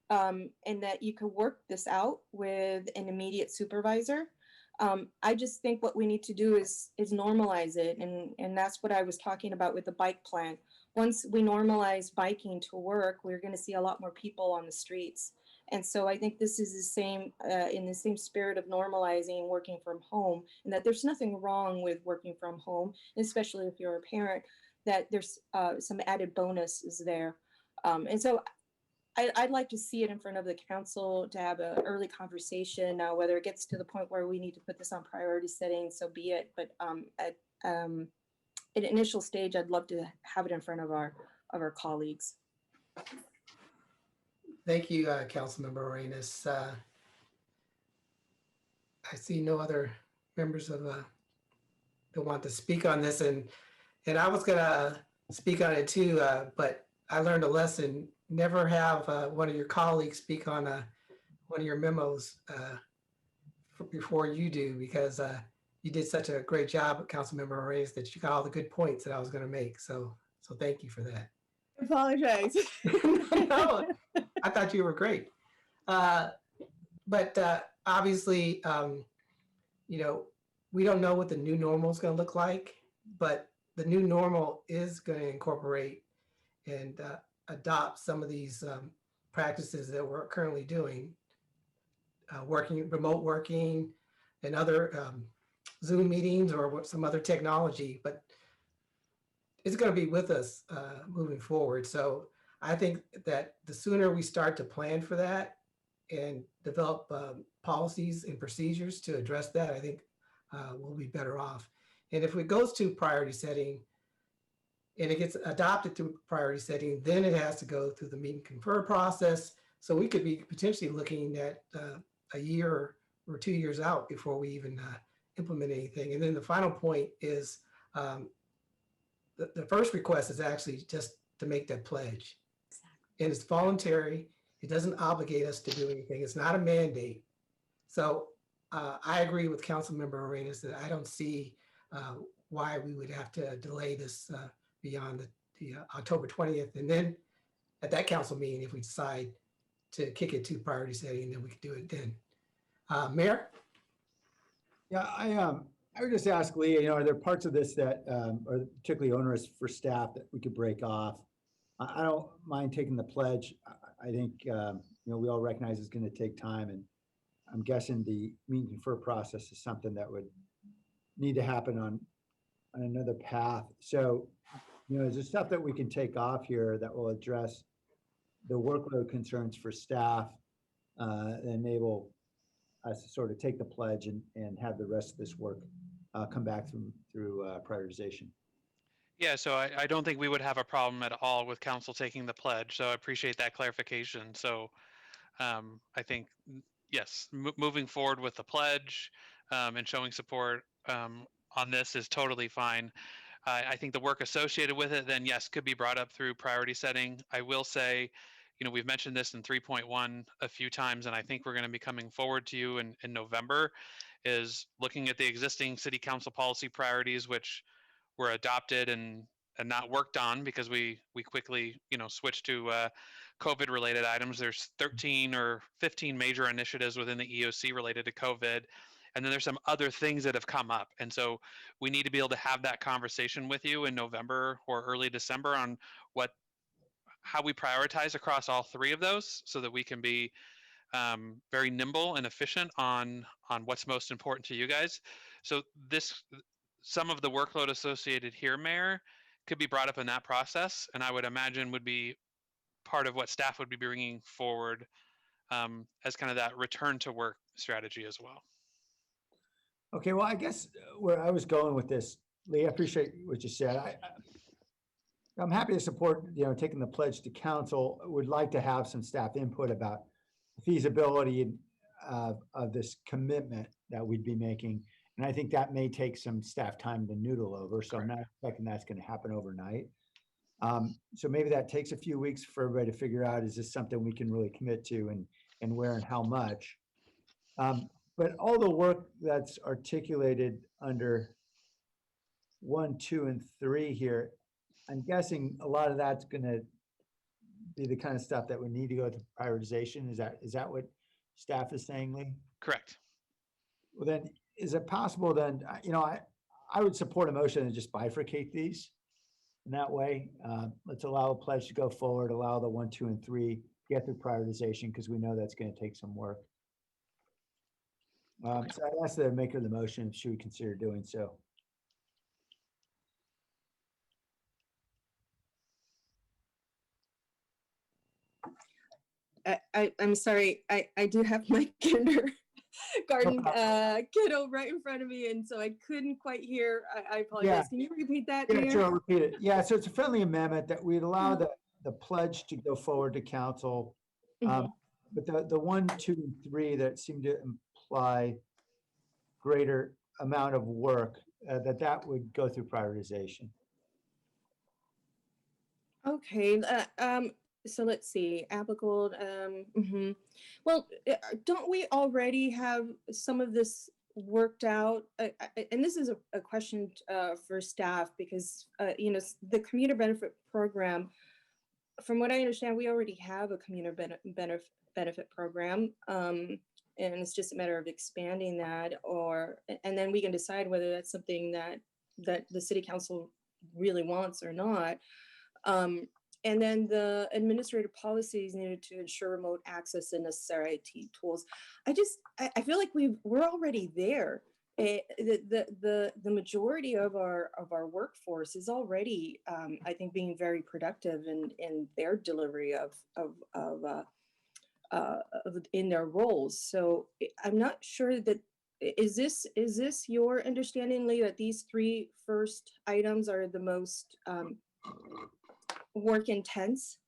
and that you can work this out with an immediate supervisor. I just think what we need to do is normalize it, and that's what I was talking about with the bike plan. Once we normalize biking to work, we're going to see a lot more people on the streets. And so I think this is the same, in the same spirit of normalizing working from home, and that there's nothing wrong with working from home, especially if you're a parent, that there's some added bonuses there. And so I'd like to see it in front of the council to have an early conversation. Now, whether it gets to the point where we need to put this on priority setting, so be it. But at an initial stage, I'd love to have it in front of our colleagues. Thank you, Councilmember Arenas. I see no other members of that want to speak on this, and I was gonna speak on it too, but I learned a lesson. Never have one of your colleagues speak on one of your memos before you do, because you did such a great job, Councilmember Arenas, that you got all the good points that I was going to make. So thank you for that. I apologize. No, I thought you were great. But obviously, we don't know what the new normal is going to look like, but the new normal is going to incorporate and adopt some of these practices that we're currently doing, remote working and other Zoom meetings or some other technology, but it's going to be with us moving forward. So I think that the sooner we start to plan for that and develop policies and procedures to address that, I think we'll be better off. And if it goes to priority setting, and it gets adopted through priority setting, then it has to go through the meet and confer process. So we could be potentially looking at a year or 2 years out before we even implement anything. And then the final point is the first request is actually just to make that pledge. And it's voluntary. It doesn't obligate us to do anything. It's not a mandate. So I agree with Councilmember Arenas that I don't see why we would have to delay this beyond the October 20th. And then at that council meeting, if we decide to kick it to priority setting, then we could do it then. Mayor? Yeah, I would just ask Lee, you know, are there parts of this that are particularly onerous for staff that we could break off? I don't mind taking the pledge. I think, you know, we all recognize it's going to take time, and I'm guessing the meet and confer process is something that would need to happen on another path. So, you know, is there stuff that we can take off here that will address the workload concerns for staff, enable us to sort of take the pledge and have the rest of this work come back through prioritization? Yeah, so I don't think we would have a problem at all with council taking the pledge. So I appreciate that clarification. So I think, yes, moving forward with the pledge and showing support on this is totally fine. I think the work associated with it, then yes, could be brought up through priority setting. I will say, you know, we've mentioned this in 3.1 a few times, and I think we're going to be coming forward to you in November, is looking at the existing city council policy priorities, which were adopted and not worked on because we quickly, you know, switched to COVID related items. There's 13 or 15 major initiatives within the EOC related to COVID. And then there's some other things that have come up. And so we need to be able to have that conversation with you in November or early December on how we prioritize across all three of those so that we can be very nimble and efficient on what's most important to you guys. So some of the workload associated here, Mayor, could be brought up in that process, and I would imagine would be part of what staff would be bringing forward as kind of that return to work strategy as well. Okay, well, I guess where I was going with this, Lee, I appreciate what you said. I'm happy to support, you know, taking the pledge to council. Would like to have some staff input about feasibility of this commitment that we'd be making. And I think that may take some staff time to noodle over. So I'm not expecting that's going to happen overnight. So maybe that takes a few weeks for everybody to figure out, is this something we can really commit to and where and how much? But all the work that's articulated under 1, 2, and 3 here, I'm guessing a lot of that's going to be the kind of stuff that we need to go to prioritization. Is that what staff is saying, Lee? Correct. Well, then, is it possible then, you know, I would support a motion to just bifurcate these in that way. Let's allow a pledge to go forward, allow the 1, 2, and 3, get through prioritization, because we know that's going to take some work. So I asked the maker of the motion, should we consider doing so? I'm sorry, I do have my kindergarten kiddo right in front of me, and so I couldn't quite hear. I apologize. Yeah. Can you repeat that? Yeah, Mayor? sure, I'll repeat it. Yeah, so it's a friendly amendment that we'd allow the pledge to go forward to council. But the 1, 2, and 3 that seem to imply greater amount of work, that would go through prioritization. Okay. So let's see. Applicable. Well, don't we already have some of this worked out? And this is a question for staff, because you know, the commuter benefit program, from what I understand, we already have a commuter benefit program, and it's just a matter of expanding that, and then we can decide whether that's something that the city council really wants or not. And then the administrative policies needed to ensure remote access and necessary IT tools. I feel like we're already there. The majority of our workforce is already, I think, being very productive in their delivery of in their roles. So I'm not sure that is this your understanding, Lee, that these 3 first items are the most work intense?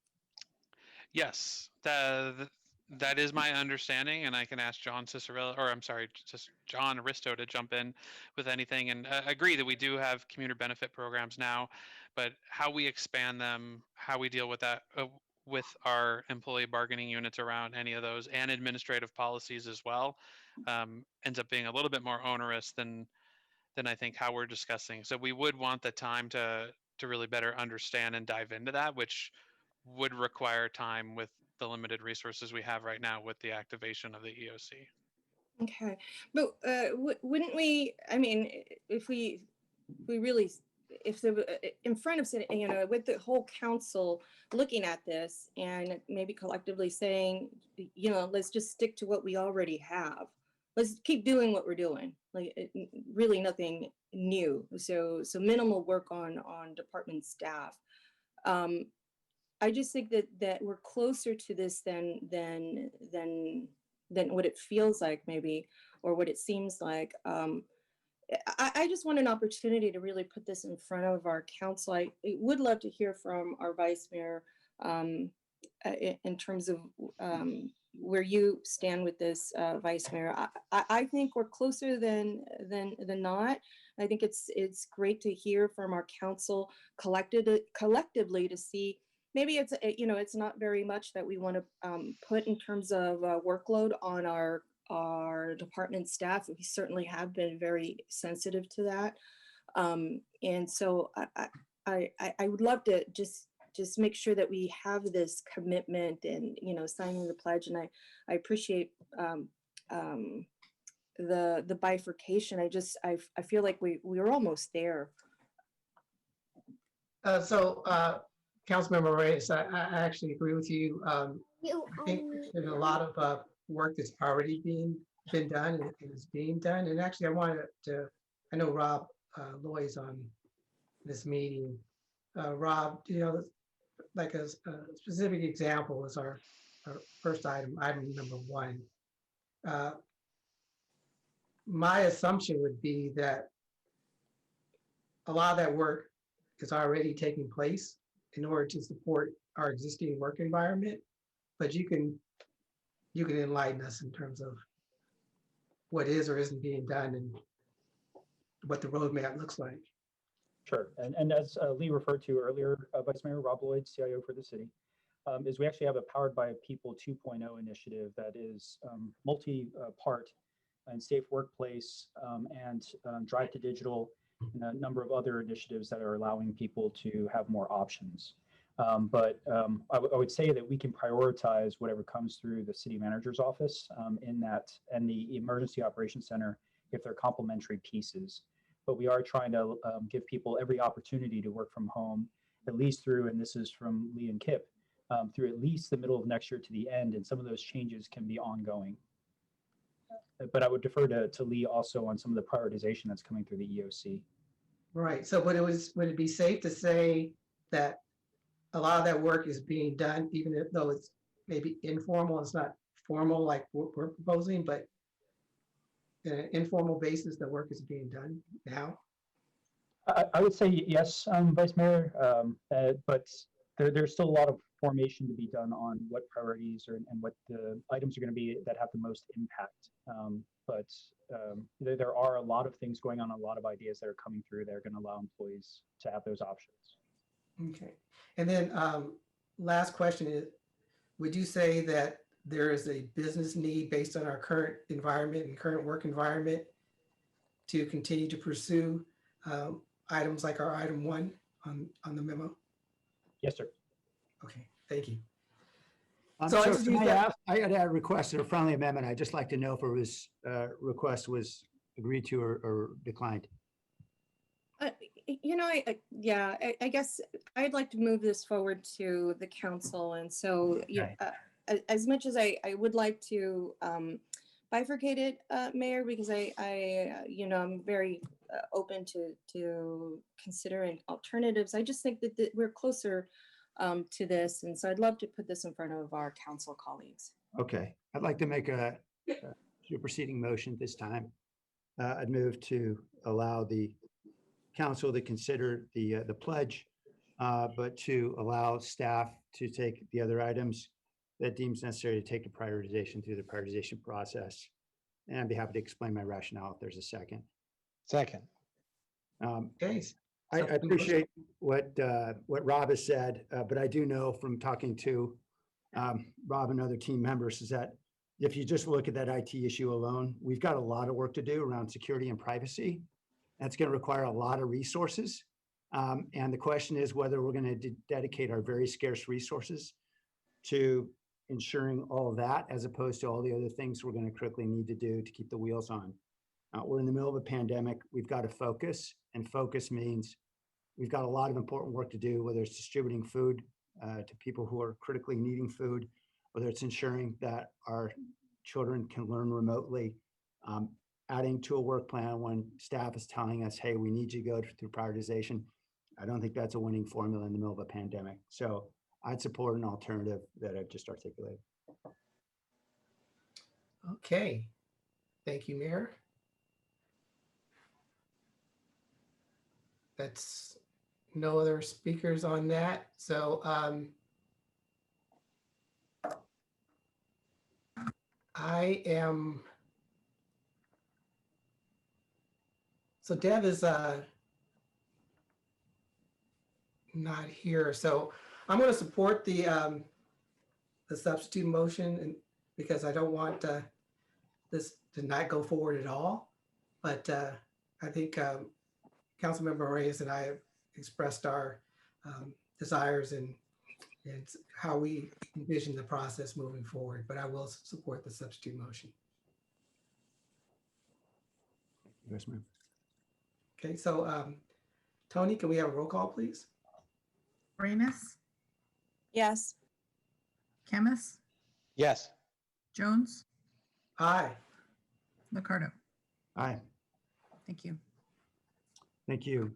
Yes, that is my understanding, and I can ask John Cicerello, or I'm sorry, just John Aristo to jump in with anything. And agree that we do have commuter benefit programs now, but how we expand them, how we deal with that with our employee bargaining units around any of those, and administrative policies as well, ends up being a little bit more onerous than I think how we're discussing. So we would want the time to really better understand and dive into that, which would require time with the limited resources we have right now with the activation of the EOC. Okay, but wouldn't we? I mean, if we really, if the in front of you know, with the whole council looking at this and maybe collectively saying, you know, let's just stick to what we already have. Let's keep doing what we're doing. Like really nothing new. So minimal work on department staff. I just think that we're closer to this than what it feels like maybe, or what it seems like. I just want an opportunity to really put this in front of our council. I would love to hear from our vice mayor in terms of where you stand with this, vice mayor. I think we're closer than not. I think it's great to hear from our council collectively to see. Maybe it's, you know, it's not very much that we want to put in terms of workload on our department staff. We certainly have been very sensitive to that. And so I would love to just make sure that we have this commitment and, you know, signing the pledge. And I appreciate the bifurcation. I feel like we're almost there. Councilmember Reyes, I actually agree with you. I think there's a lot of work that's already been done and is being done. And actually, I know Rob Loy's on this meeting. Rob, you know, like a specific example is our first item number 1. My assumption would be that a lot of that work is already taking place in order to support our existing work environment, but you can enlighten us in terms of what is or isn't being done and what the roadmap looks like. Sure, and as Lee referred to earlier, Vice Mayor Rob Lloyd, CIO for the city, is we actually have a Powered by People 2.0 initiative that is multi-part and safe workplace and drive to digital, and a number of other initiatives that are allowing people to have more options. But I would say that we can prioritize whatever comes through the city manager's office in that, and the emergency operations center if they're complementary pieces. But we are trying to give people every opportunity to work from home, at least through, and this is from Lee and Kip, through at least the middle of next year to the end, and some of those changes can be ongoing. But I would defer to Lee also on some of the prioritization that's coming through the EOC. Right. So, would it be safe to say that a lot of that work is being done, even though it's maybe informal, it's not formal like we're proposing, but on an informal basis, the work is being done now? I would say yes, Vice Mayor, but there's still a lot of formation to be done on what priorities and what the items are going to be that have the most impact. But there are a lot of things going on, a lot of ideas that are coming through that are going to allow employees to have those options. Okay. And then last question is, would you say that there is a business need based on our current environment and current work environment to continue to pursue items like our item 1 on the memo? Yes, sir. Okay, thank you. So I had a request or a friendly amendment. I'd just like to know if it was request was agreed to or declined. You know, I guess I'd like to move this forward to the council. And so, as much as I would like to bifurcate it, Mayor, because you know, I'm very open to considering alternatives. I just think that we're closer to this. And so I'd love to put this in front of our council colleagues. Okay, I'd like to make a superseding motion this time. I'd move to allow the council to consider the pledge but to allow staff to take the other items that deems necessary to take the prioritization through the prioritization process. And I'd be happy to explain my rationale if there's a second. Second. Okay. I appreciate what Rob has said, but I do know from talking to Rob and other team members is that if you just look at that IT issue alone, we've got a lot of work to do around security and privacy. That's going to require a lot of resources. And the question is whether we're going to dedicate our very scarce resources to ensuring all of that, as opposed to all the other things we're going to critically need to do to keep the wheels on. We're in the middle of a pandemic. We've got to focus, and focus means we've got a lot of important work to do, whether it's distributing food to people who are critically needing food, whether it's ensuring that our children can learn remotely, adding to a work plan when staff is telling us, hey, we need you to go through prioritization. I don't think that's a winning formula in the middle of a pandemic. So I'd support an alternative that I've just articulated. Okay. Thank you, Mayor. That's no other speakers on that. So I am, so Deb is not here. So I'm going to support the substitute motion, and because I don't want this to not go forward at all. But I think Councilmember Reyes and I have expressed our desires and how we envision the process moving forward, but I will support the substitute motion. Yes, ma'am. Okay, so Tony, can we have a roll call, please? Arenas, Yes. Kemmis, Yes. Jones, Aye. Liccardo. Aye. Thank you. Thank you.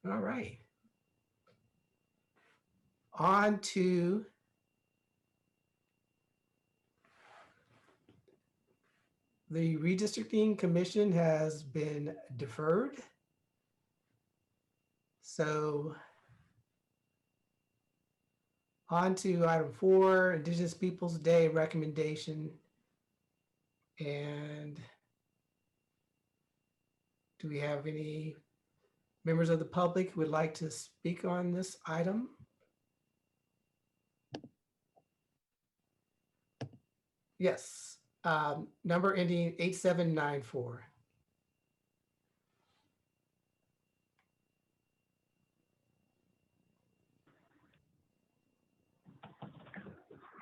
All right. On to the redistricting commission has been deferred. So on to item 4, Indigenous Peoples Day recommendation. And do we have any members of the public who would like to speak on this item? Yes, number ending 8794.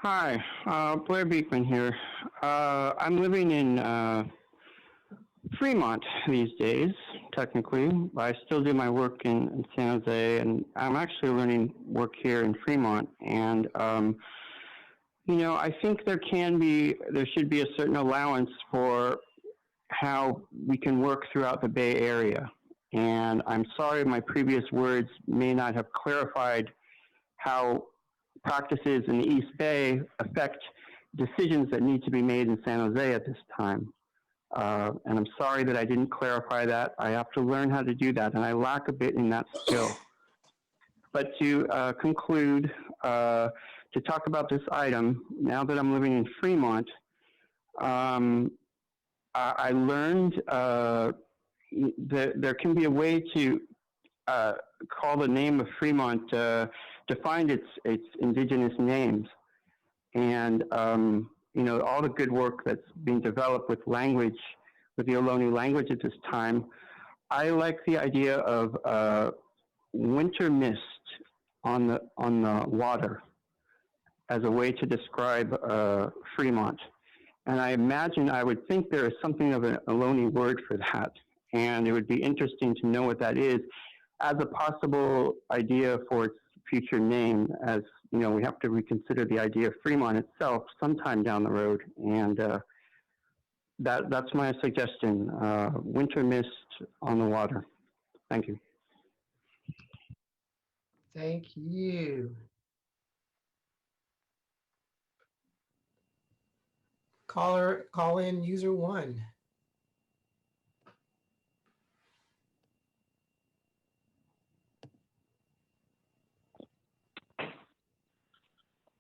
Hi, Blair Beekman here. I'm living in Fremont these days, technically. I still do my work in San Jose, and I'm actually learning work here in Fremont. And, you know, I think there should be a certain allowance for how we can work throughout the Bay Area. And I'm sorry my previous words may not have clarified how practices in the East Bay affect decisions that need to be made in San Jose at this time. And I'm sorry that I didn't clarify that. I have to learn how to do that, and I lack a bit in that skill. But to conclude, to talk about this item, now that I'm living in Fremont, I learned that there can be a way to call the name of Fremont to find its indigenous names. And, you know, all the good work that's being developed with language, with the Ohlone language at this time, I like the idea of winter mist on the water as a way to describe Fremont. And I would think there is something of an Ohlone word for that. And it would be interesting to know what that is as a possible idea for its future name, as you know, we have to reconsider the idea of Fremont itself sometime down the road. And that's my suggestion, winter mist on the water. Thank you. Thank you. Call in user 1.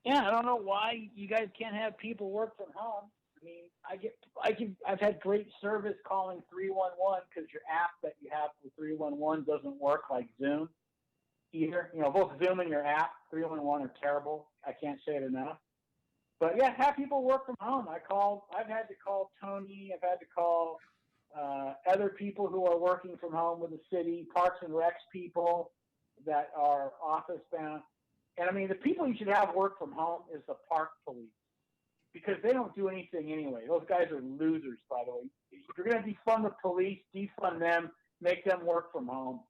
Yeah, I don't know why you guys can't have people work from home. I mean, I've had great service calling 311 because your app that you have for 311 doesn't work like Zoom either. You know, both Zoom and your app 311 are terrible. I can't say it enough. But yeah, have people work from home. I've had to call Tony. I've had to call other people who are working from home with the city, Parks and Recs people that are office bound. And I mean, the people you should have work from home is the park police because they don't do anything anyway. Those guys are losers, by the way. If you're going to defund the police, defund them, make them work from home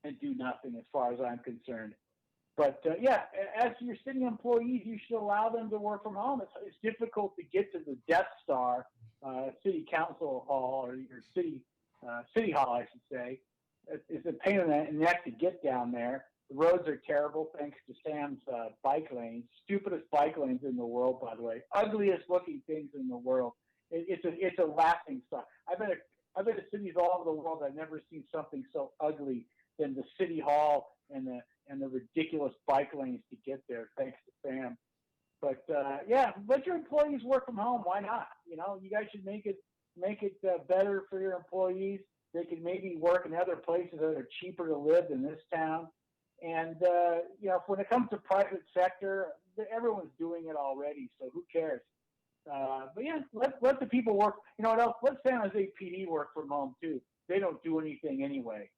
and do nothing as far as I'm concerned. But yeah, as your city employees, you should allow them to work from home. It's difficult to get to the Death Star, City Council Hall, or your city hall, I should say. It's a pain in the neck to get down there. The roads are terrible thanks to Sam's bike lanes. Stupidest bike lanes in the world, by the way. Ugliest looking things in the world. It's a laughing stock. I've been to cities all over the world. I've never seen something so ugly than the city hall and the ridiculous bike lanes to get there. Thanks to Sam. But yeah, let your employees work from home. Why not? You know, you guys should make it better for your employees. They can maybe work in other places that are cheaper to live than this town. And you know, when it comes to private sector, everyone's doing it already. So who cares? But yeah, let the people work. You know what else? Let San Jose PD work from home too. They don't do anything anyway.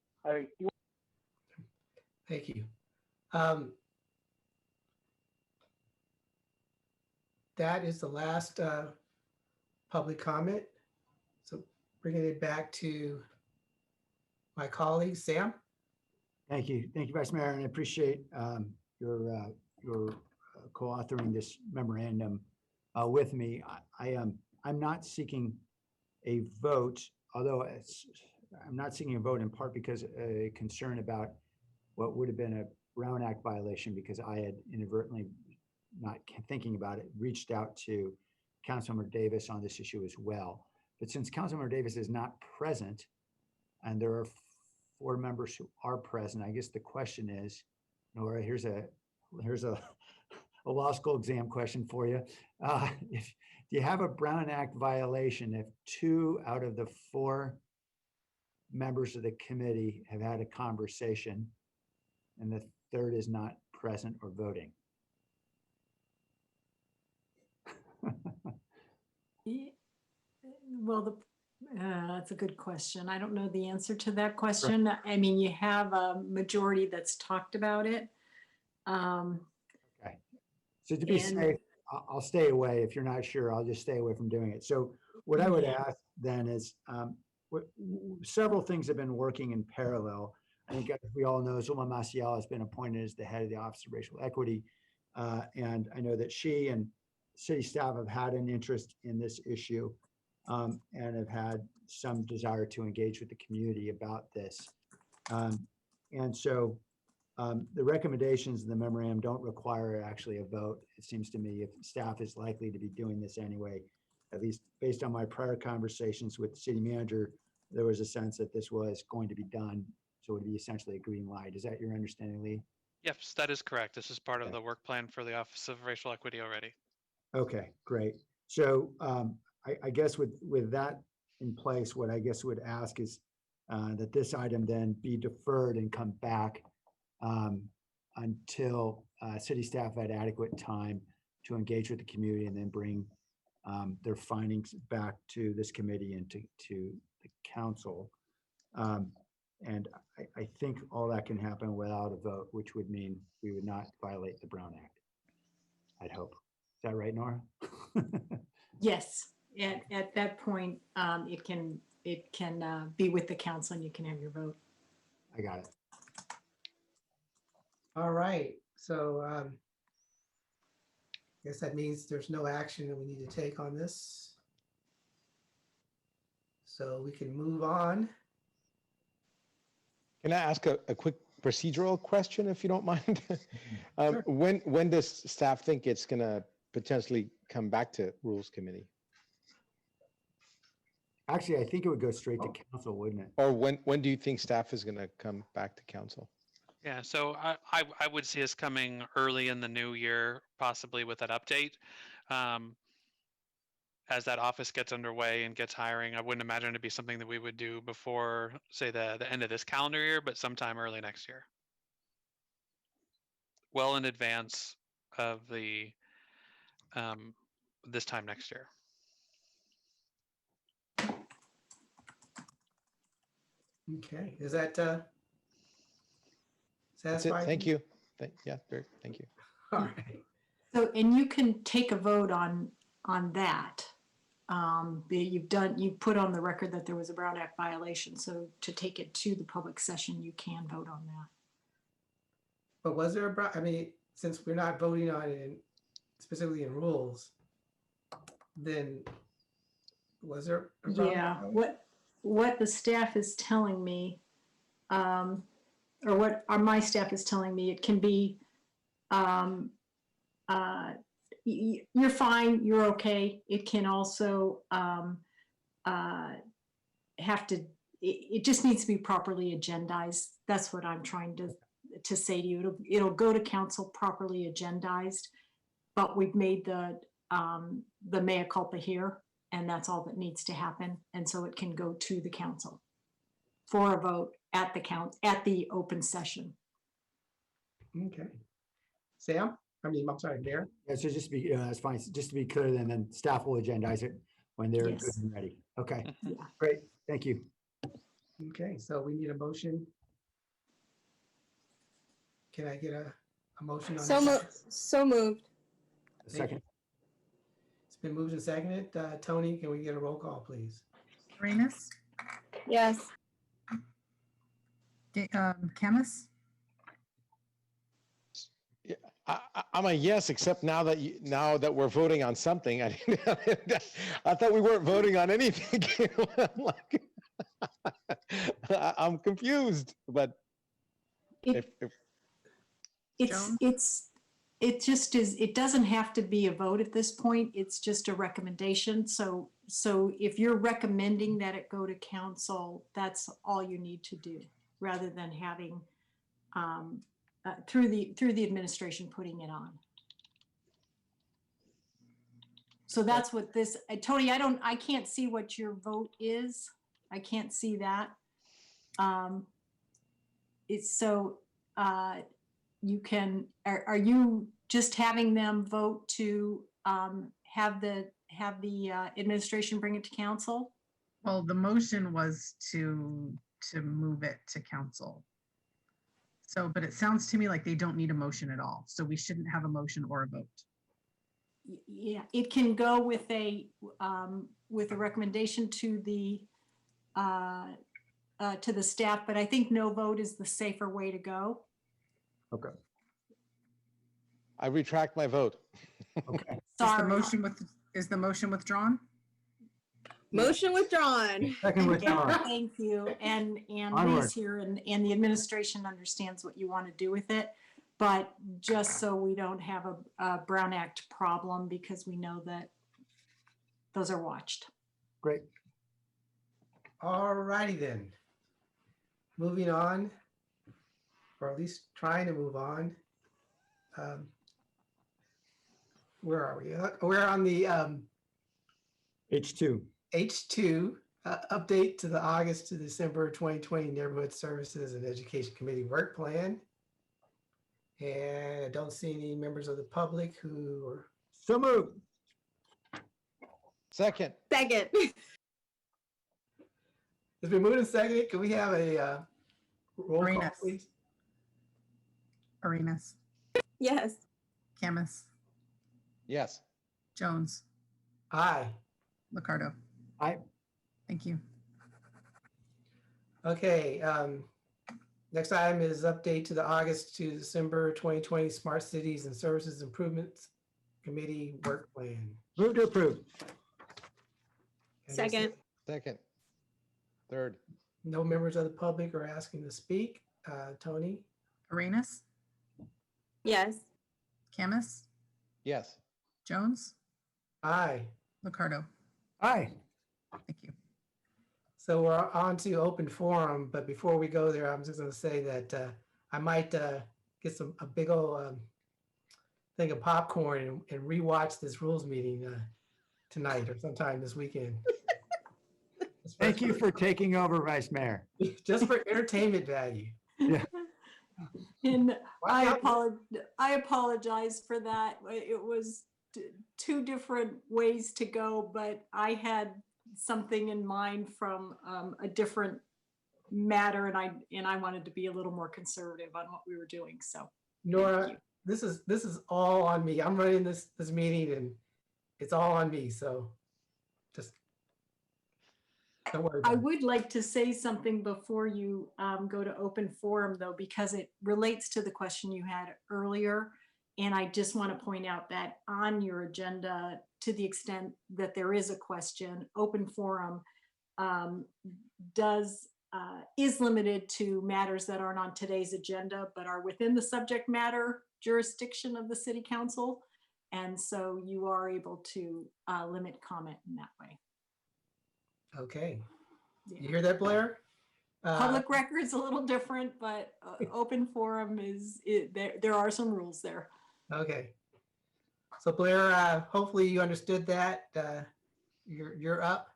Thank you. That is the last public comment. So bringing it back to my colleague, Sam. Thank you, Vice Mayor, and I appreciate your co-authoring this memorandum with me. I'm not seeking a vote, although I'm not seeking a vote in part because a concern about what would have been a Brown Act violation because I had inadvertently, not thinking about it, reached out to Councilmember Davis on this issue as well. But since Councilmember Davis is not present, and there are 4 members who are present, I guess the question is, Nora, here's a law school exam question for you. If you have a Brown Act violation, if 2 out of the 4 members of the committee have had a conversation and the 3rd is not present or voting? Well, that's a good question. I don't know the answer to that question. I mean, you have a majority that's talked about it. Okay. So to be safe, I'll stay away. If you're not sure, I'll just stay away from doing it. So what I would ask then is, several things have been working in parallel. I think as we all know, Zulma Maciel has been appointed as the head of the Office of Racial Equity. And I know that she and city staff have had an interest in this issue and have had some desire to engage with the community about this. And so the recommendations in the memorandum don't require actually a vote. It seems to me if staff is likely to be doing this anyway, at least based on my prior conversations with the city manager, there was a sense that this was going to be done. So it would be essentially a green light. Is that your understanding, Lee? Yes, that is correct. This is part of the work plan for the Office of Racial Equity already. Okay, great. So I guess with that in place, what I guess would ask is that this item then be deferred and come back until city staff had adequate time to engage with the community and then bring their findings back to this committee and to the council. And I think all that can happen without a vote, which would mean we would not violate the Brown Act. I'd hope. Is that right, Nora? Yes, at that point, it can be with the council and you can have your vote. I got it. All right, so I guess that means there's no action that we need to take on this. So we can move on. Can I ask a quick procedural question, if you don't mind? Sure. When does staff think it's going to potentially come back to Rules Committee? Actually, I think it would go straight to council, wouldn't it? Or when do you think staff is going to come back to council? Yeah, so I would see us coming early in the new year, possibly with that update. As that office gets underway and gets hiring, I wouldn't imagine it'd be something that we would do before, say, the end of this calendar year, but sometime early next year. Well in advance of the this time next year. Okay, is that That's it. satisfied? Thank you. Yeah, thank you. All right. So, and you can take a vote on that. You've put on the record that there was a Brown Act violation, so to take it to the public session, you can vote on that. But was there I mean, since we're not voting on it specifically in rules, then was there a Brown Yeah, Act? what the staff is telling me, or what my staff is telling me, it can be, you're fine, you're okay. It can also have to, it just needs to be properly agendized. That's what I'm trying to say to you. It'll go to council properly agendized, but we've made the mea culpa here, and that's all that needs to happen. And so it can go to the council for a vote at the open session. Okay. Sam? I'm sorry, Mayor? Yeah, so just to be, that's fine. Just to be clear, then staff will agendize it when they're good Yes. and ready. Okay, Yeah. great. Thank you. Okay, so we need a motion. Can I get a motion on this? So moved. A second. It's been moved and seconded. Tony, can we get a roll call, please? Arenas, Yes. Camus, Yeah, I'm a yes, except now that we're voting on something. I thought we weren't voting on anything. I'm confused, but It just is, it doesn't have to be a vote at this point. It's just a recommendation. So if you're recommending that it go to council, that's all you need to do, rather than having through the administration putting it on. So that's what this, Tony, I can't see what your vote is. I can't see that. It's so, you can, are you just having them vote to have the administration bring it to council? well, the motion was to move it to council. So, but it sounds to me like they don't need a motion at all. So we shouldn't have a motion or a vote. Yeah, it can go with a recommendation to the staff, but I think no vote is the safer way to go. Okay. I retract my vote. Okay. Sorry. Is the motion withdrawn? Motion withdrawn. Second withdrawn. Thank you. And Onward. Lee's here, and the administration understands what you want to do with it. But just so we don't have a Brown Act problem, because we know that those are watched. Great. All righty then. Moving on, or at least trying to move on. Where are we? We're on the H2. H2 update to the August to December 2020 Neighborhood Services and Education Committee work plan. And I don't see any members of the public who are. So moved. Second. Second. It's been moved and seconded. Can we have a roll call, Arenas. please? Arenas, Yes. Camus, Yes. Jones, Aye. Liccardo. Aye. Thank you. Okay. Next item is update to the August to December 2020 Smart Cities and Services Improvements Committee work plan. Move to approve. Second. Second. Third. No members of the public are asking to speak. Tony? Arenas, Yes. Camus, Yes. Jones, Aye. Liccardo. Aye. Thank you. So we're on to open forum, but before we go there, I'm just going to say that I might get a big old thing of popcorn and rewatch this rules meeting tonight or sometime this weekend. Thank you for taking over, Vice Mayor. Just for entertainment value. Yeah. And Why I apologize for that. It was two different ways to go, but I had something in mind from a different matter, and I wanted to be a little more conservative on what we were doing. So Nora, this is all on me. I'm running this meeting, and it's all on me. So just don't worry about I it. would like to say something before you go to open forum, though, because it relates to the question you had earlier. And I just want to point out that on your agenda, to the extent that there is a question, open forum is limited to matters that aren't on today's agenda, but are within the subject matter jurisdiction of the city council. And so you are able to limit comment in that way. Okay. You hear that, Blair? Public record's a little different, but open forum there are some rules there. Okay. So Blair, hopefully you understood that. You're up.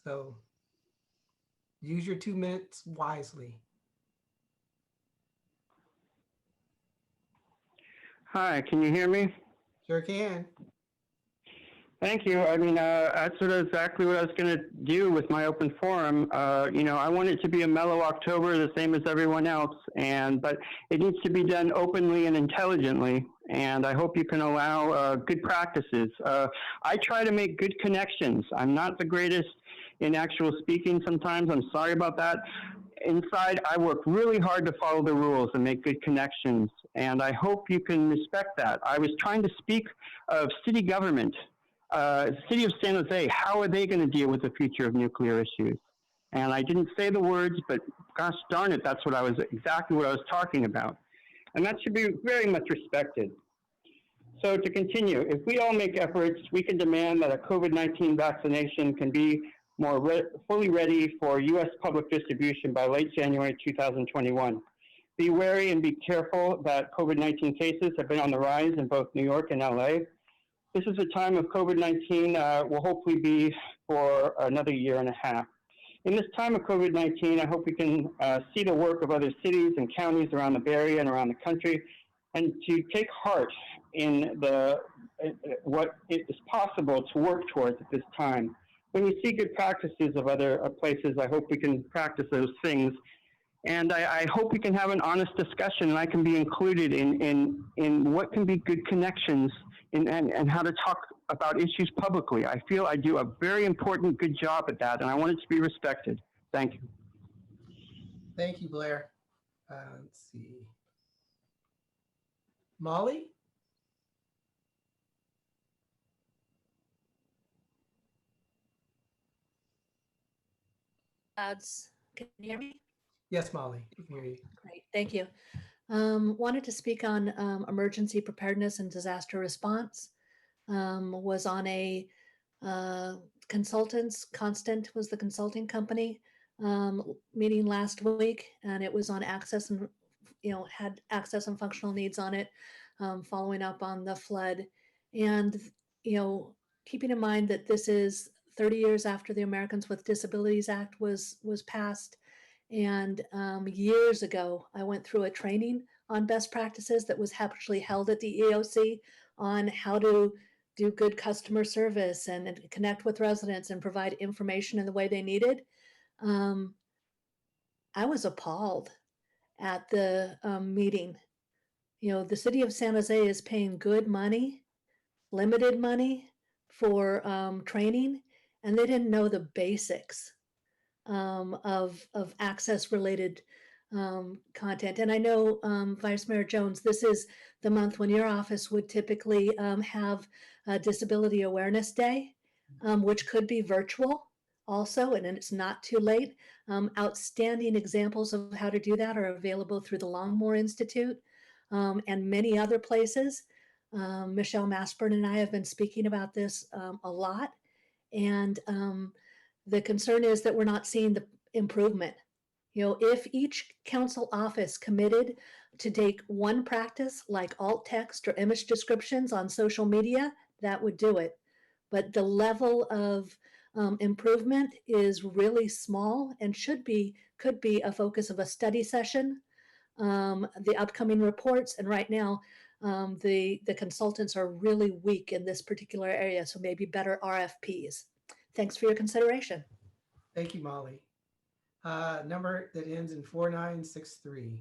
So use your 2 minutes wisely. Hi, can you hear me? Sure can. Thank you. I mean, that's exactly what I was going to do with my open forum. I want it to be a mellow October, the same as everyone else, but it needs to be done openly and intelligently. And I hope you can allow good practices. I try to make good connections. I'm not the greatest in actual speaking sometimes. I'm sorry about that. Inside, I work really hard to follow the rules and make good connections. And I hope you can respect that. I was trying to speak of city government. City of San Jose, how are they going to deal with the future of nuclear issues? And I didn't say the words, but gosh darn it, that's exactly what I was talking about. And that should be very much respected. So to continue, if we all make efforts, we can demand that a COVID-19 vaccination can be fully ready for U.S. public distribution by late January 2021. Be wary and be careful that COVID-19 cases have been on the rise in both New York and LA. This is a time of COVID-19 will hopefully be for another year and a half. In this time of COVID-19, I hope we can see the work of other cities and counties around the Bay Area and around the country, and to take heart in what is possible to work towards at this time. When we see good practices of other places, I hope we can practice those things. And I hope we can have an honest discussion, and I can be included in what can be good connections and how to talk about issues publicly. I feel I do a very important, good job at that, and I want it to be respected. Thank you. Thank you, Blair. Let's see. Molly? Can you hear me? Yes, Molly, we can hear you. Great, thank you. Wanted to speak on emergency preparedness and disaster response. Was on a Constant was the consulting company meeting last week, and it was on access and, had access and functional needs on it, following up on the flood. And, keeping in mind that this is 30 years after the Americans with Disabilities Act was passed. And years ago, I went through a training on best practices that was actually held at the EOC on how to do good customer service and connect with residents and provide information in the way they needed. I was appalled at the meeting. The city of San Jose is paying good money, limited money for training, and they didn't know the basics of access related content. And I know, Vice Mayor Jones, this is the month when your office would typically have a Disability Awareness Day, which could be virtual also, and it's not too late. Outstanding examples of how to do that are available through the Longmore Institute and many other places. Michelle Masburn and I have been speaking about this a lot. And the concern is that we're not seeing the improvement. If each council office committed to take one practice like alt text or image descriptions on social media, that would do it. But the level of improvement is really small and could be a focus of a study session, the upcoming reports, and right now the consultants are really weak in this particular area, so maybe better RFPs. Thanks for your consideration. Thank you, Molly. Number that ends in 4963.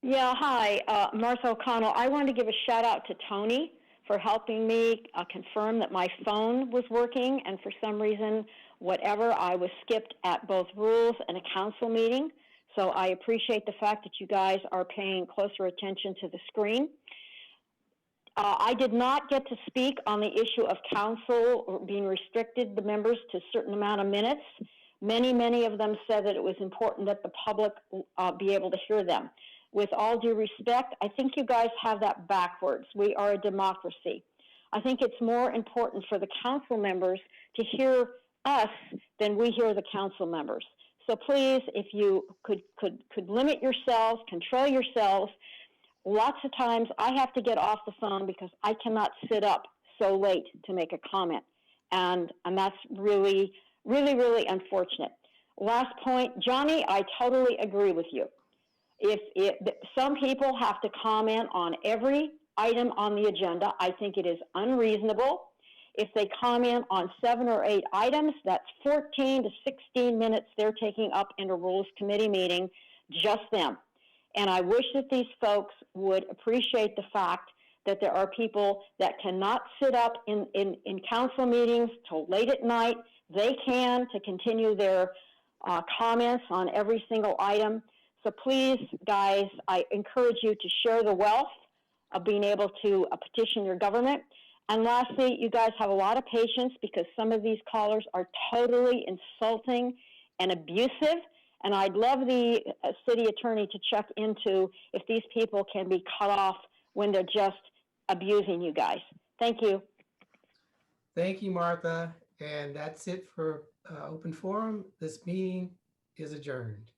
Yeah, hi, Martha O'Connell. I wanted to give a shout out to Tony for helping me confirm that my phone was working, and for some reason, whatever, I was skipped at both rules and a council meeting. So I appreciate the fact that you guys are paying closer attention to the screen. I did not get to speak on the issue of council being restricted, the members, to a certain amount of minutes. Many of them said that it was important that the public be able to hear them. With all due respect, I think you guys have that backwards. We are a democracy. I think it's more important for the council members to hear us than we hear the council members. So please, if you could limit yourselves, control yourselves. Lots of times I have to get off the phone because I cannot sit up so late to make a comment. And that's really unfortunate. Last point, Johnny, I totally agree with you. If some people have to comment on every item on the agenda, I think it is unreasonable. If they comment on 7 or 8 items, that's 14 to 16 minutes they're taking up in a Rules Committee meeting, just them. And I wish that these folks would appreciate the fact that there are people that cannot sit up in council meetings till late at night. They can to continue their comments on every single item. So please, guys, I encourage you to share the wealth of being able to petition your government. And lastly, you guys have a lot of patience because some of these callers are totally insulting and abusive. And I'd love the city attorney to check into if these people can be cut off when they're just abusing you guys. Thank you. Thank you, Martha. And that's it for open forum. This meeting is adjourned.